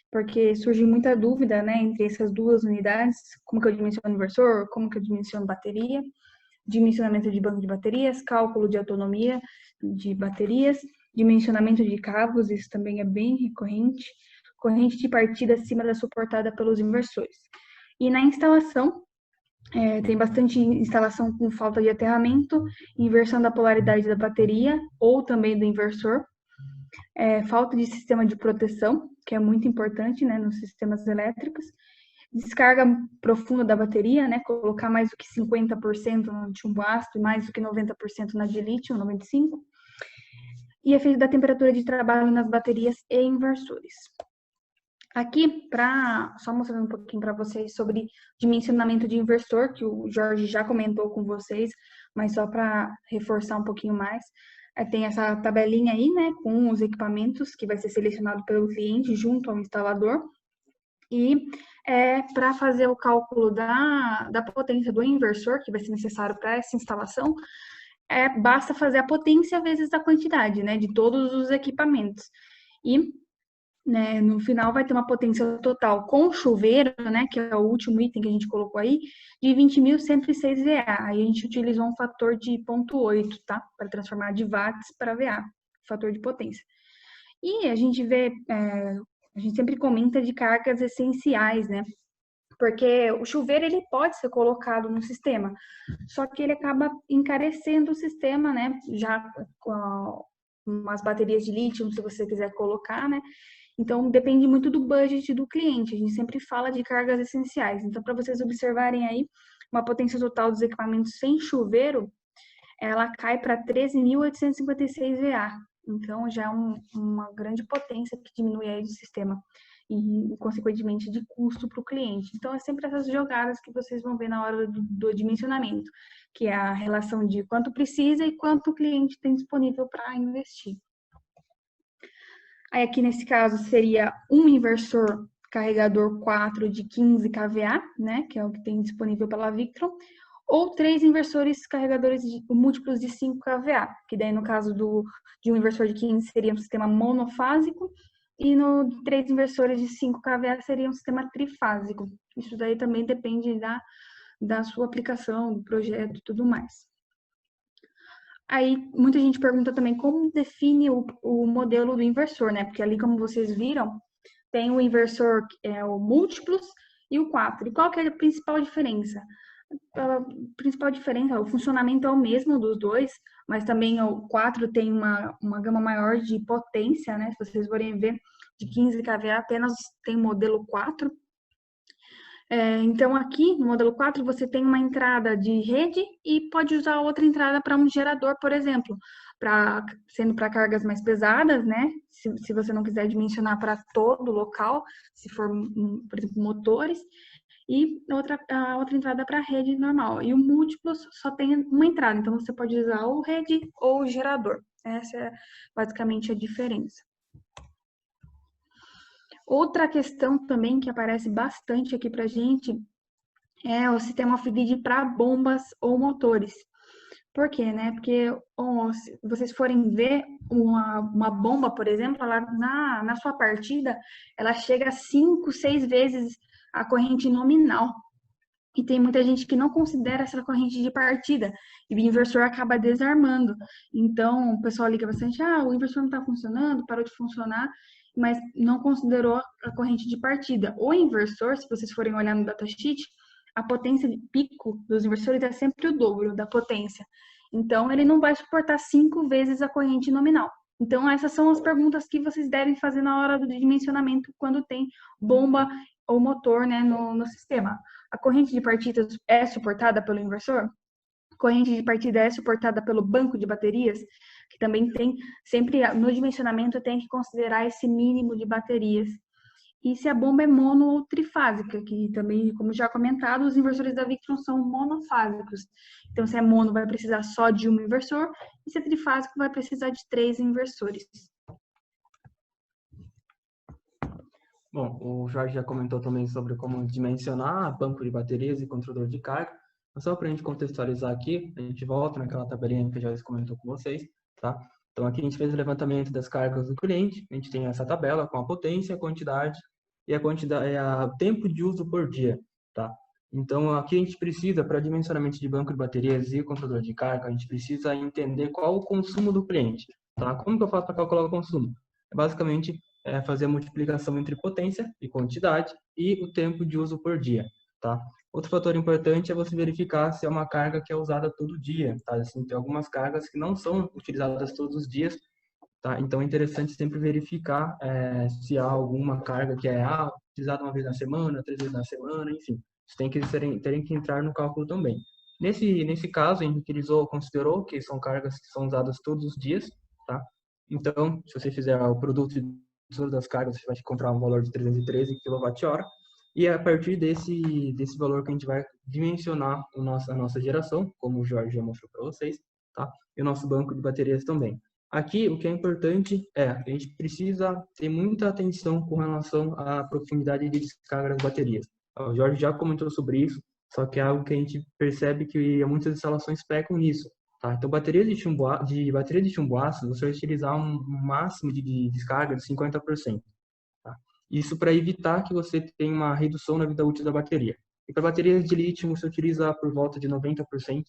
porque surge muita dúvida, né, entre essas duas unidades, como que eu dimensiono inversor, como que eu dimensiono bateria, dimensionamento de banco de baterias, cálculo de autonomia de baterias, dimensionamento de cabos, isso também é bem recorrente, corrente de partida acima da suportada pelos inversores. E na instalação, tem bastante instalação com falta de aterramento, inversão da polaridade da bateria ou também do inversor, falta de sistema de proteção, que é muito importante, né, nos sistemas elétricos, descarga profunda da bateria, né, colocar mais do que 50% no chumbo ácido e mais do que 90% na de lítio, 95%, e efeito da temperatura de trabalho nas baterias e inversores. Aqui, só mostrando um pouquinho para vocês sobre dimensionamento de inversor, que o Jorge já comentou com vocês, mas só para reforçar um pouquinho mais, tem essa tabelinha aí, né, com os equipamentos que vai ser selecionado pelo cliente junto ao instalador, e para fazer o cálculo da potência do inversor, que vai ser necessário para essa instalação, basta fazer a potência vezes a quantidade, né, de todos os equipamentos. E, né, no final vai ter uma potência total com chuveiro, né, que é o último item que a gente colocou aí, de 20.106 VA. Aí a gente utilizou um fator de 0,8, tá, para transformar de watts para VA, fator de potência. E a gente vê, a gente sempre comenta de cargas essenciais, né, porque o chuveiro ele pode ser colocado no sistema, só que ele acaba encarecendo o sistema, né, já com umas baterias de lítio, se você quiser colocar, né. Então, depende muito do budget do cliente. A gente sempre fala de cargas essenciais. Então, para vocês observarem aí, uma potência total dos equipamentos sem chuveiro, ela cai para 13.856 VA. Então, já é uma grande potência que diminui aí do sistema e, consequentemente, de custo para o cliente. Então, é sempre essas jogadas que vocês vão ver na hora do dimensionamento, que é a relação de quanto precisa e quanto o cliente tem disponível para investir. Aí aqui nesse caso seria um inversor carregador 4 de 15 kVA, né, que é o que tem disponível pela Victron, ou 3 inversores carregadores múltiplos de 5 kVA, que daí no caso de um inversor de 15 seria um sistema monofásico, e no 3 inversores de 5 kVA seria um sistema trifásico. Isso daí também depende da sua aplicação, do projeto e tudo mais. Aí, muita gente pergunta também como define o modelo do inversor, né? Porque ali, como vocês viram, tem o inversor, o múltiplos e o 4. E qual que é a principal diferença? A principal diferença, o funcionamento é o mesmo dos dois, mas também o 4 tem uma gama maior de potência, né? Se vocês forem ver, de 15 kVA apenas tem o modelo 4. Então, aqui no modelo 4, você tem uma entrada de rede e pode usar outra entrada para um gerador, por exemplo, sendo para cargas mais pesadas, né? Se você não quiser dimensionar para todo o local, se for, por exemplo, motores, e a outra entrada para a rede normal. E o múltiplo só tem uma entrada, então você pode usar ou rede ou gerador. Essa é basicamente a diferença. Outra questão também que aparece bastante aqui para a gente é o sistema off-grid para bombas ou motores. Por quê, né? Porque se vocês forem ver uma bomba, por exemplo, ela, na sua partida, ela chega a 5, 6 vezes a corrente nominal. E tem muita gente que não considera essa corrente de partida. E o inversor acaba desarmando. Então, o pessoal liga bastante, o inversor não está funcionando, parou de funcionar, mas não considerou a corrente de partida. O inversor, se vocês forem olhar no datasheet, a potência de pico dos inversores é sempre o dobro da potência. Então, ele não vai suportar 5 vezes a corrente nominal. Então, essas são as perguntas que vocês devem fazer na hora do dimensionamento quando tem bomba ou motor, né, no sistema. A corrente de partida é suportada pelo inversor? A corrente de partida é suportada pelo banco de baterias? Que também tem, sempre no dimensionamento tem que considerar esse mínimo de baterias. E se a bomba é mono ou trifásica, que também, como já comentado, os inversores da Victron são monofásicos. Então, se é mono, vai precisar só de um inversor, e se é trifásico, vai precisar de 3 inversores. Bom, o Jorge já comentou também sobre como dimensionar banco de baterias e controlador de carga. Mas só para a gente contextualizar aqui, a gente volta naquela tabelinha que o Jorge comentou com vocês, tá? Então, aqui a gente fez o levantamento das cargas do cliente, a gente tem essa tabela com a potência, a quantidade e o tempo de uso por dia, tá? Então, aqui a gente precisa, para dimensionamento de banco de baterias e controlador de carga, a gente precisa entender qual o consumo do cliente, tá? Como que eu faço para calcular o consumo? Basicamente, fazer a multiplicação entre potência e quantidade e o tempo de uso por dia, tá? Outro fator importante é você verificar se é uma carga que é usada todo dia, tá? Assim, tem algumas cargas que não são utilizadas todos os dias, tá? Então é interessante sempre verificar se há alguma carga que é utilizada uma vez na semana, 3 vezes na semana, enfim. Isso terem que entrar no cálculo também. Nesse caso, a gente considerou que são cargas que são usadas todos os dias, tá? Então, se você fizer o produto de todas as cargas, você vai encontrar um valor de 313 kWh, e é a partir desse valor que a gente vai dimensionar a nossa geração, como o Jorge já mostrou para vocês, tá? E o nosso banco de baterias também. Aqui, o que é importante a gente precisa ter muita atenção com relação à profundidade de descarga das baterias. O Jorge já comentou sobre isso, só que é algo que a gente percebe que muitas instalações pecam nisso. Tá? Então, bateria de chumbo ácido, você vai utilizar um máximo de descarga de 50%. Tá? Isso para evitar que você tenha uma redução na vida útil da bateria. E para baterias de lítio, você utiliza por volta de 90%.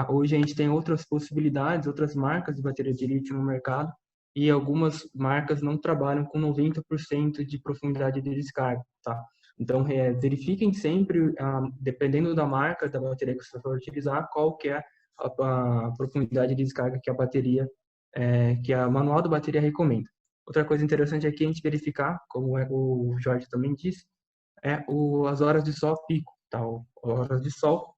Hoje a gente tem outras possibilidades, outras marcas de bateria de lítio no mercado, e algumas marcas não trabalham com 90% de profundidade de descarga. Tá? Então, verifiquem sempre, dependendo da marca da bateria que você for utilizar, qual que é a profundidade de descarga que a bateria, que a manual da bateria recomenda. Outra coisa interessante aqui é a gente verificar, como o Jorge também disse, as horas de sol pico, tá? Horas de sol,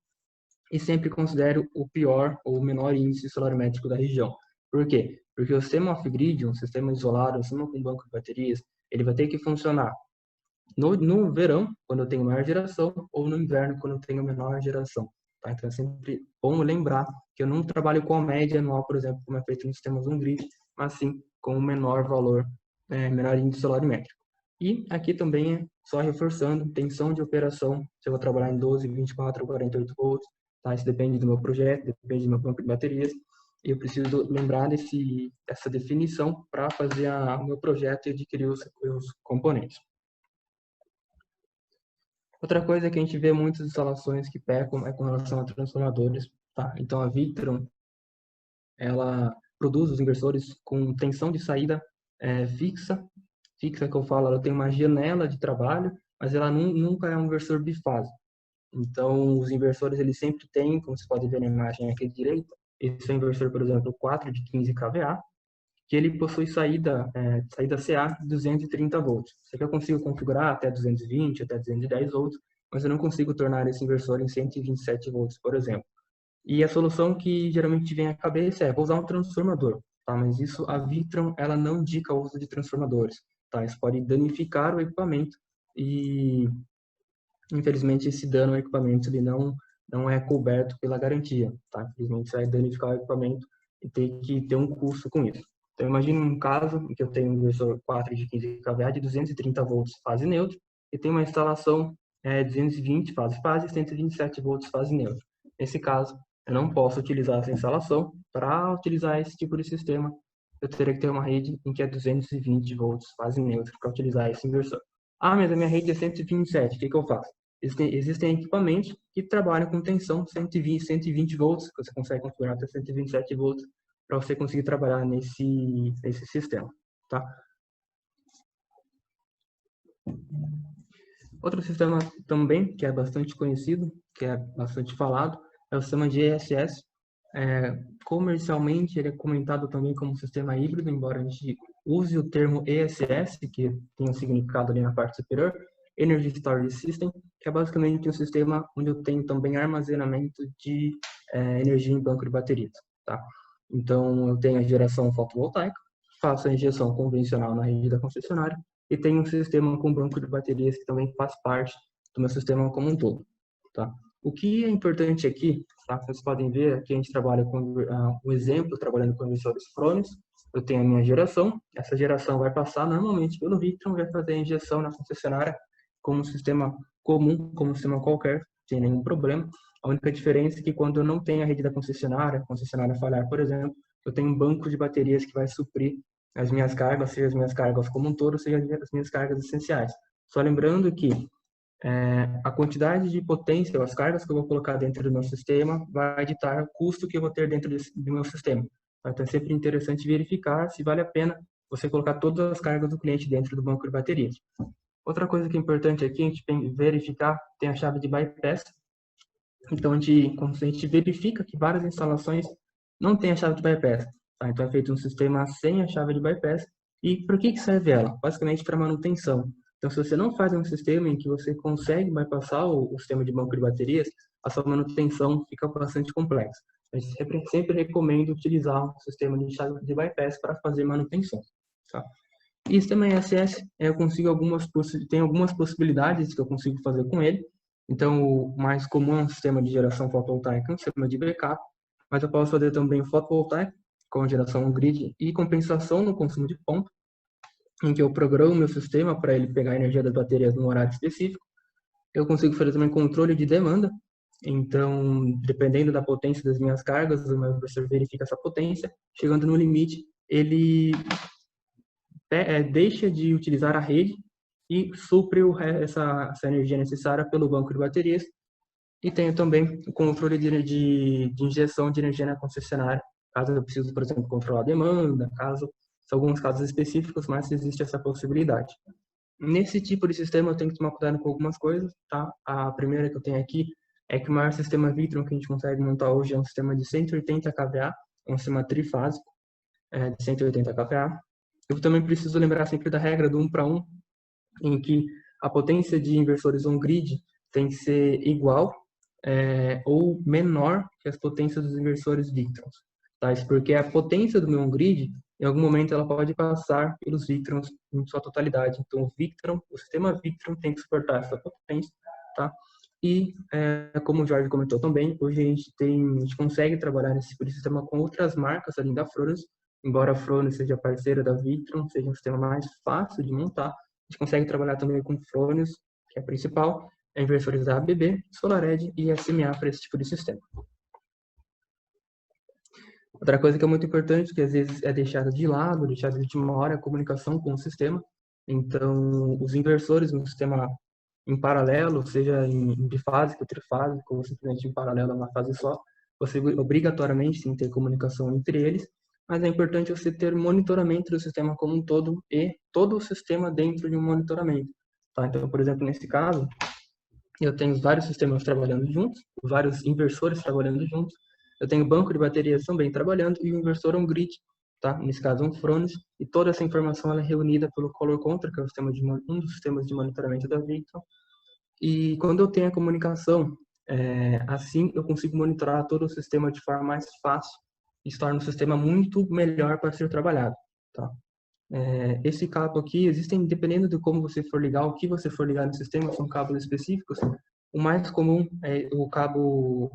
e sempre considere o pior ou o menor índice solarimétrico da região. Por quê? Porque o sistema off-grid, um sistema isolado, um sistema com banco de baterias, ele vai ter que funcionar no verão, quando eu tenho maior geração, ou no inverno, quando eu tenho menor geração. Tá? Então, é sempre bom lembrar que eu não trabalho com a média anual, por exemplo, como é feito nos sistemas on-grid, mas sim com o menor valor, menor índice solarimétrico. E aqui também, só reforçando, tensão de operação, se eu vou trabalhar em 12, 24 ou 48 volts, tá? Isso depende do meu projeto, depende do meu banco de baterias, e eu preciso lembrar dessa definição para fazer o meu projeto e adquirir os componentes. Outra coisa que a gente vê muitas instalações que pecam é com relação a transformadores, tá? Então a Victron, ela produz os inversores com tensão de saída fixa que eu falo, ela tem uma janela de trabalho, mas ela nunca é um inversor bifásico. Então os inversores eles sempre têm, como você pode ver na imagem aqui à direita, esse é um inversor, por exemplo, 4 de 15 kVA, que ele possui saída CA de 230 volts. Isso aqui eu consigo configurar até 220, até 210 volts, mas eu não consigo tornar esse inversor em 127 volts, por exemplo. E a solução que geralmente vem à cabeça vou usar um transformador, tá? Mas isso, a Victron, ela não indica o uso de transformadores, tá? Isso pode danificar o equipamento e, infelizmente, esse dano ao equipamento ele não é coberto pela garantia, tá? Infelizmente, você vai danificar o equipamento e tem que ter um custo com isso. Então, imagine um caso em que eu tenho um inversor 4 de 15 kVA de 230 volts fase neutra e tem uma instalação 220 fase e 127 volts fase neutra. Nesse caso, eu não posso utilizar essa instalação. Para utilizar esse tipo de sistema, eu teria que ter uma rede em que é 220 volts fase neutra para utilizar esse inversor. Mas a minha rede é 127, o que eu faço? Existem equipamentos que trabalham com tensão 120 volts, que você consegue configurar até 127 volts, para você conseguir trabalhar nesse sistema, tá? Outro sistema também, que é bastante conhecido, que é bastante falado, é o sistema de ESS. Comercialmente, ele é comentado também como sistema híbrido, embora a gente use o termo ESS, que tem um significado ali na parte superior, Energy Storage System, que é basicamente um sistema onde eu tenho também armazenamento de energia em banco de baterias, tá? Então, eu tenho a geração fotovoltaica, faço a injeção convencional na rede da concessionária e tenho um sistema com banco de baterias que também faz parte do meu sistema como um todo, tá? O que é importante aqui, tá? Vocês podem ver, aqui a gente trabalha com um exemplo, trabalhando com inversores Fronius. Eu tenho a minha geração, essa geração vai passar normalmente pelo Victron, vai fazer a injeção na concessionária como um sistema comum, como um sistema qualquer, sem nenhum problema. A única diferença é que quando eu não tenho a rede da concessionária, a concessionária falhar, por exemplo, eu tenho um banco de baterias que vai suprir as minhas cargas, seja as minhas cargas como um todo, seja as minhas cargas essenciais. Só lembrando que a quantidade de potência, as cargas que eu vou colocar dentro do meu sistema, vai ditar o custo que eu vou ter dentro do meu sistema. Então é sempre interessante verificar se vale a pena você colocar todas as cargas do cliente dentro do banco de baterias. Outra coisa que é importante aqui, a gente verificar, tem a chave de bypass. Então, quando a gente verifica que várias instalações não têm a chave de bypass, tá? Então é feito um sistema sem a chave de bypass. E para que serve ela? Basicamente para manutenção. Então, se você não faz um sistema em que você consegue bypassar o sistema de banco de baterias, a sua manutenção fica bastante complexa. A gente sempre recomenda utilizar um sistema de chave de bypass para fazer manutenção, tá? E sistema ESS, eu consigo tem algumas possibilidades que eu consigo fazer com ele. Então, o mais comum é um sistema de geração fotovoltaica, um sistema de backup, mas eu posso fazer também o fotovoltaico, com geração on-grid e compensação no consumo de ponta, em que eu programo meu sistema para ele pegar a energia das baterias no horário específico. Eu consigo fazer também controle de demanda. Então, dependendo da potência das minhas cargas, o meu inversor verifica essa potência. Chegando no limite, ele deixa de utilizar a rede e supre essa energia necessária pelo banco de baterias. E tenho também o controle de injeção de energia na concessionária, caso eu precise, por exemplo, controlar a demanda, são alguns casos específicos, mas existe essa possibilidade. Nesse tipo de sistema eu tenho que tomar cuidado com algumas coisas, tá? A primeira que eu tenho aqui é que o maior sistema Victron que a gente consegue montar hoje é um sistema de 180 kVA, um sistema trifásico de 180 kVA. Eu também preciso lembrar sempre da regra do 1 para 1, em que a potência de inversores on-grid tem que ser igual ou menor que as potências dos inversores Victrons. Tá? Isso porque a potência do meu on-grid, em algum momento, ela pode passar pelos Victrons em sua totalidade. Então, o sistema Victron tem que suportar essa potência. Tá? E, como o Jorge comentou também, hoje a gente consegue trabalhar nesse tipo de sistema com outras marcas além da Fronius. Embora a Fronius seja parceira da Victron, seja um sistema mais fácil de montar, a gente consegue trabalhar também com Fronius, que é a principal, inversores da ABB, SolarEdge e SMA para esse tipo de sistema. Outra coisa que é muito importante, que às vezes é deixada de lado, deixada de última hora, é a comunicação com o sistema. Então, os inversores no sistema em paralelo, seja em bifásico, trifásico, ou simplesmente em paralelo a uma fase só, você obrigatoriamente tem que ter comunicação entre eles, mas é importante você ter monitoramento do sistema como um todo e todo o sistema dentro de um monitoramento. Tá? Então, por exemplo, nesse caso, eu tenho vários sistemas trabalhando juntos, vários inversores trabalhando juntos, eu tenho banco de baterias também trabalhando e o inversor on-grid, tá? Nesse caso um Fronius, e toda essa informação ela é reunida pelo Color Control, que é um dos sistemas de monitoramento da Victron. E quando eu tenho a comunicação, assim eu consigo monitorar todo o sistema de forma mais fácil e se torna um sistema muito melhor para ser trabalhado, tá? Esse cabo aqui, dependendo de como você for ligar, o que você for ligar no sistema, são cabos específicos. O mais comum é o cabo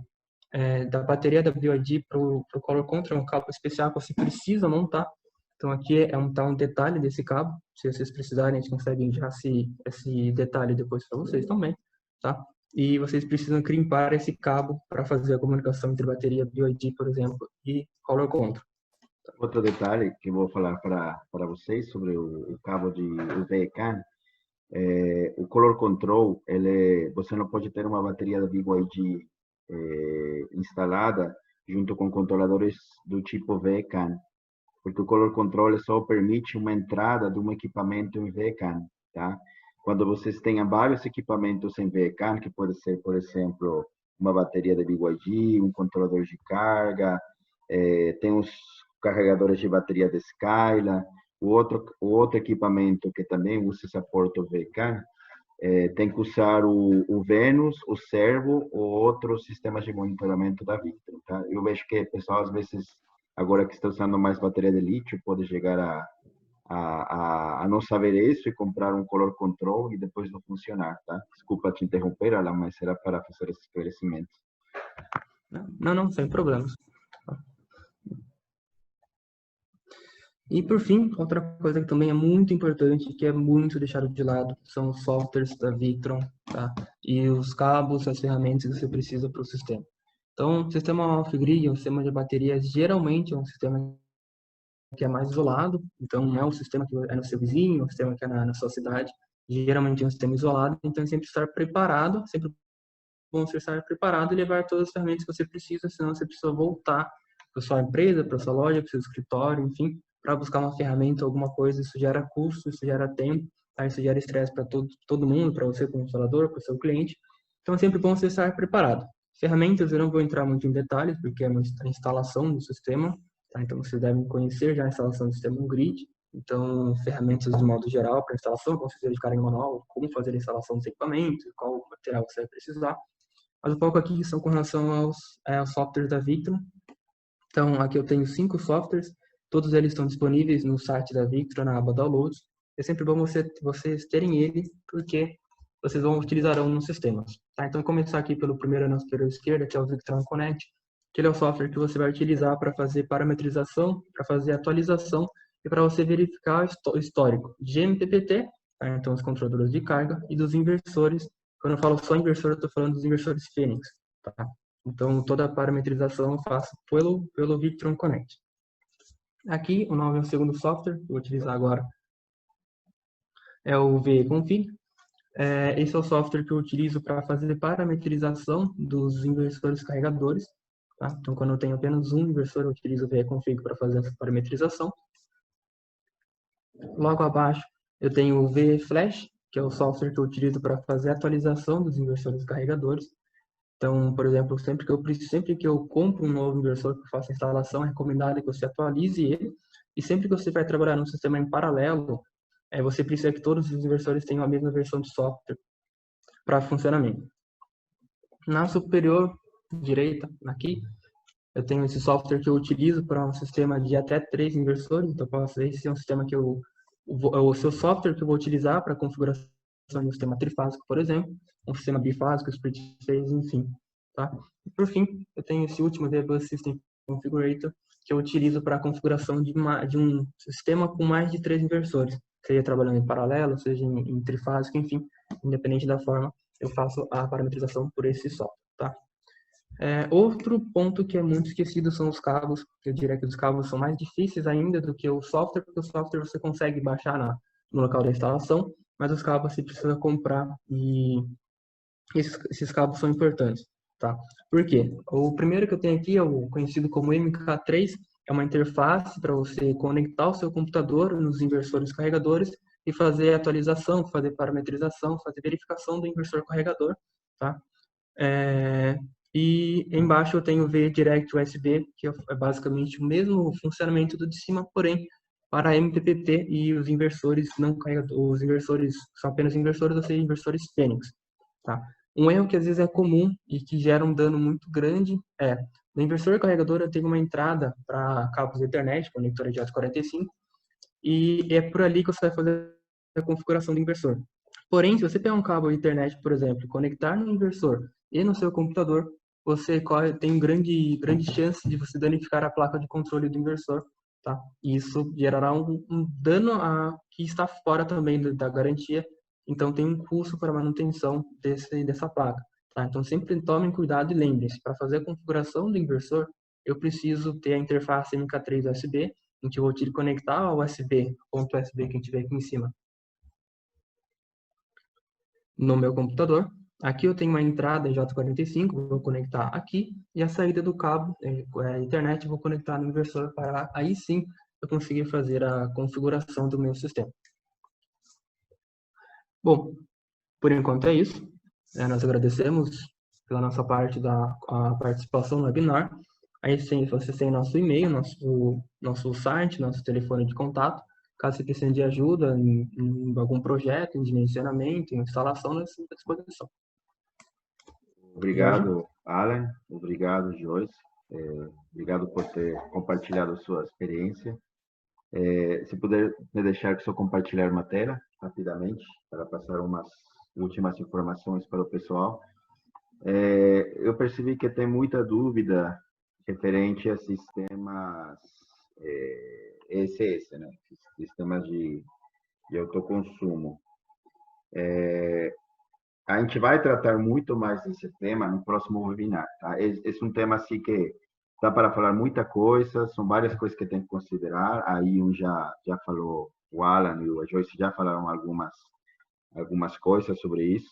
da bateria da BYD para o Color Control, é um cabo especial que você precisa montar. Então aqui tá um detalhe desse cabo. Se vocês precisarem, a gente consegue enviar esse detalhe depois para vocês também, tá? E vocês precisam crimpar esse cabo para fazer a comunicação entre bateria BYD, por exemplo, e Color Control. Outro detalhe que eu vou falar para vocês sobre o cabo de UV-CAN, o Color Control, você não pode ter uma bateria da BYD instalada junto com controladores do tipo VCAN, porque o Color Control só permite uma entrada de um equipamento em VCAN, tá? Quando vocês tenham vários equipamentos em VCAN, que pode ser, por exemplo, uma bateria da BYD, um controlador de carga, tem os carregadores de bateria da Skyla, o outro equipamento que também usa essa porta VK, tem que usar o Venus, o Servo ou outros sistemas de monitoramento da Victron, tá? Eu vejo que o pessoal, às vezes, agora que está usando mais bateria de lítio, pode chegar a não saber isso e comprar um color control e depois não funcionar, tá? Desculpa te interromper, Alan, mas era para fazer esse esclarecimento. Não, sem problemas. E por fim, outra coisa que também é muito importante, que é muito deixado de lado, são os softwares da Victron, tá? E os cabos, as ferramentas que você precisa para o sistema. Então, o sistema off-grid, o sistema de baterias, geralmente é um sistema que é mais isolado, então não é um sistema que é no seu vizinho, é um sistema que é na sua cidade, geralmente é um sistema isolado, então sempre estar preparado, sempre bom você estar preparado e levar todas as ferramentas que você precisa, senão você precisa voltar para sua empresa, para sua loja, para o seu escritório, enfim, para buscar uma ferramenta, alguma coisa, isso gera custo, isso gera tempo, tá? Isso gera estresse para todo mundo, para você como instalador, para o seu cliente, então é sempre bom você estar preparado. Ferramentas, eu não vou entrar muito em detalhes, porque é uma instalação do sistema, tá? Então vocês devem conhecer já a instalação do sistema grid, então ferramentas de modo geral para instalação, como vocês dedicarem em manual, como fazer a instalação dos equipamentos, qual material você vai precisar. Mas o foco aqui são com relação aos softwares da Victron. Então, aqui eu tenho 5 softwares, todos eles estão disponíveis no site da Victron, na aba Downloads. É sempre bom vocês terem ele, porque vocês utilizarão nos sistemas. Tá? Então, vou começar aqui pelo primeiro na superior esquerda, que é o Victron Connect, que ele é o software que você vai utilizar para fazer parametrização, para fazer atualização e para você verificar o histórico de MPPT, tá? Então os controladores de carga e dos inversores. Quando eu falo só inversor, eu estou falando dos inversores Phoenix, tá? Então toda a parametrização eu faço pelo Victron Connect. Aqui o nome é o segundo software que eu vou utilizar agora, é o VE-Config. Esse é o software que eu utilizo para fazer parametrização dos inversores carregadores. Tá? Então, quando eu tenho apenas um inversor, eu utilizo o VE-Config para fazer essa parametrização. Logo abaixo, eu tenho o VE-Flash, que é o software que eu utilizo para fazer a atualização dos inversores carregadores. Então, por exemplo, sempre que eu compro um novo inversor que eu faço a instalação, é recomendado que você atualize ele. E sempre que você vai trabalhar num sistema em paralelo, você precisa que todos os inversores tenham a mesma versão de software para funcionamento. Na superior direita, aqui, eu tenho esse software que eu utilizo para um sistema de até 3 inversores. Então, esse é um sistema que o seu software que eu vou utilizar para configuração de um sistema trifásico, por exemplo, um sistema bifásico, split phase, enfim. Tá? E, por fim, eu tenho esse último, The Bus System Configurator, que eu utilizo para a configuração de um sistema com mais de 3 inversores, seja trabalhando em paralelo, seja em trifásico, enfim, independente da forma, eu faço a parametrização por esse software. Tá? Outro ponto que é muito esquecido são os cabos. Eu diria que os cabos são mais difíceis ainda do que o software, porque o software você consegue baixar no local da instalação, mas os cabos você precisa comprar e esses cabos são importantes. Tá? Por quê? O primeiro que eu tenho aqui é o conhecido como MK3, é uma interface para você conectar o seu computador nos inversores carregadores e fazer atualização, fazer parametrização, fazer verificação do inversor carregador. Tá? E embaixo eu tenho o VDirect USB, que é basicamente o mesmo funcionamento do de cima, porém para MPPT e os inversores não carregadores, os inversores são apenas inversores, ou seja, inversores Phoenix. Tá? Um erro que às vezes é comum e que gera um dano muito grande no inversor carregador eu tenho uma entrada para cabos Ethernet, conector EJ45, e é por ali que você vai fazer a configuração do inversor. Porém, se você pegar um cabo Ethernet, por exemplo, conectar no inversor e no seu computador, você tem grande chance de você danificar a placa de controle do inversor, tá? E isso gerará um dano que está fora também da garantia, então tem um custo para manutenção dessa placa, tá? Então sempre tomem cuidado e lembrem-se, para fazer a configuração do inversor, eu preciso ter a interface MK3 USB, em que eu vou te conectar ao USB, ponto USB que a gente vê aqui em cima, no meu computador. Aqui eu tenho uma entrada J45, vou conectar aqui, e a saída do cabo, internet, vou conectar no inversor para aí sim eu conseguir fazer a configuração do meu sistema. Bom, por enquanto é isso. Nós agradecemos pela nossa parte a participação no webinar. Aí você tem nosso e-mail, nosso site, nosso telefone de contato. Caso você precise de ajuda em algum projeto, em dimensionamento, em instalação, nós estamos à disposição. Jorge? Obrigado, Alan. Obrigado, Joyce. Obrigado por ter compartilhado a sua experiência. Se puder me deixar que só compartilhar uma tela rapidamente para passar umas últimas informações para o pessoal. Eu percebi que tem muita dúvida referente a sistemas ESS, né? Sistemas de autoconsumo. A gente vai tratar muito mais desse tema no próximo webinar, tá? Esse é um tema assim que dá para falar muita coisa, são várias coisas que tem que considerar. Aí já falou, o Alan e a Joyce já falaram algumas coisas sobre isso,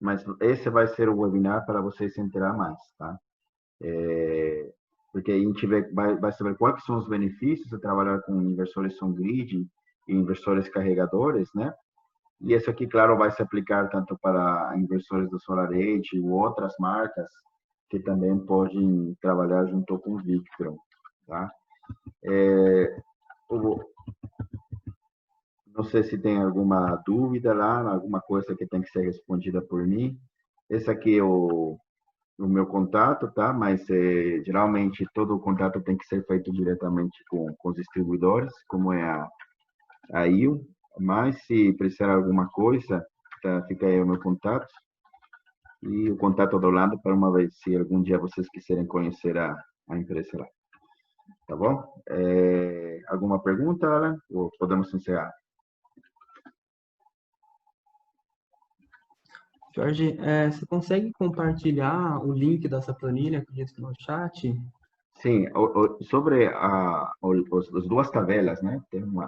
mas esse vai ser o webinar para vocês se enterar mais, tá? Porque a gente vai saber quais são os benefícios de trabalhar com inversores on-grid e inversores carregadores, né? E isso aqui, claro, vai se aplicar tanto para inversores do SolarEdge ou outras marcas que também podem trabalhar junto com o Victron, tá? Não sei se tem alguma dúvida lá, alguma coisa que tem que ser respondida por mim. Esse aqui é o meu contato, tá? Mas geralmente todo o contato tem que ser feito diretamente com os distribuidores, como é a IO. Mas se precisar alguma coisa, tá? Fica aí o meu contato e o contato do Orlando para uma vez se algum dia vocês quiserem conhecer a empresa lá. Tá bom? Alguma pergunta, Alan? Ou podemos encerrar? Jorge, você consegue compartilhar o link dessa planilha que disse no chat? Sim, sobre as duas tabelas, né?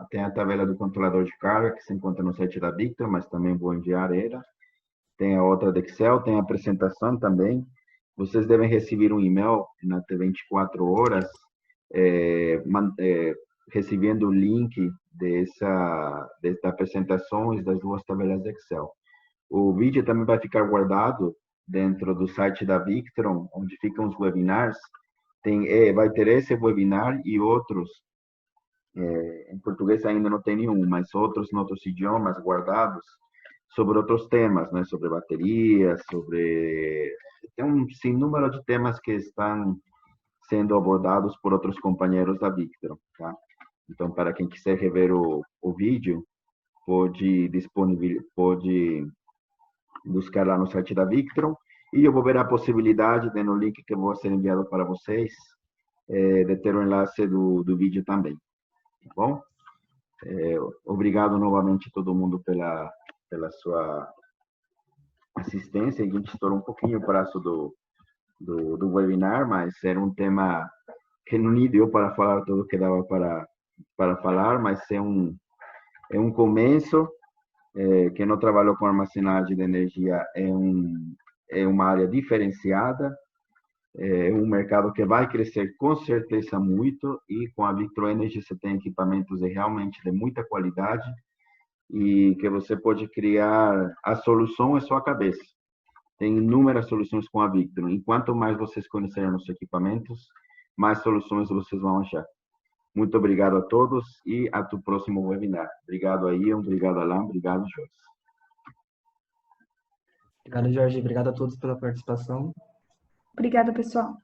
Tem a tabela do controlador de carga que se encontra no site da Victron, mas também vou enviar ela. Tem a outra do Excel, tem a apresentação também. Vocês devem receber um e-mail nas 24 horas recebendo o link dessa apresentações das duas tabelas de Excel. O vídeo também vai ficar guardado dentro do site da Victron, onde ficam os webinars. Vai ter esse webinar e outros, em português ainda não tem nenhum, mas outros em outros idiomas guardados, sobre outros temas, né? Sobre baterias, tem um sinnúmero de temas que estão sendo abordados por outros companheiros da Victron, tá? Então, para quem quiser rever o vídeo, pode buscar lá no site da Victron, e eu vou ver a possibilidade, no link que vai ser enviado para vocês, de ter o enlace do vídeo também, tá bom? Obrigado novamente a todo mundo pela sua assistência. A gente estourou um pouquinho o prazo do webinar, mas era um tema que não deu para falar tudo que dava para falar, mas é um começo. Quem não trabalhou com armazenagem de energia é uma área diferenciada, é um mercado que vai crescer com certeza muito, e com a Victron Energy você tem equipamentos realmente de muita qualidade e que você pode criar a solução em sua cabeça. Tem inúmeras soluções com a Victron. Enquanto mais vocês conhecerem os equipamentos, mais soluções vocês vão achar. Muito obrigado a todos e até o próximo webinar. Obrigado a Ian, obrigado Alan, obrigado Joyce. Obrigado, Jorge. Obrigado a todos pela participação. Obrigada, pessoal.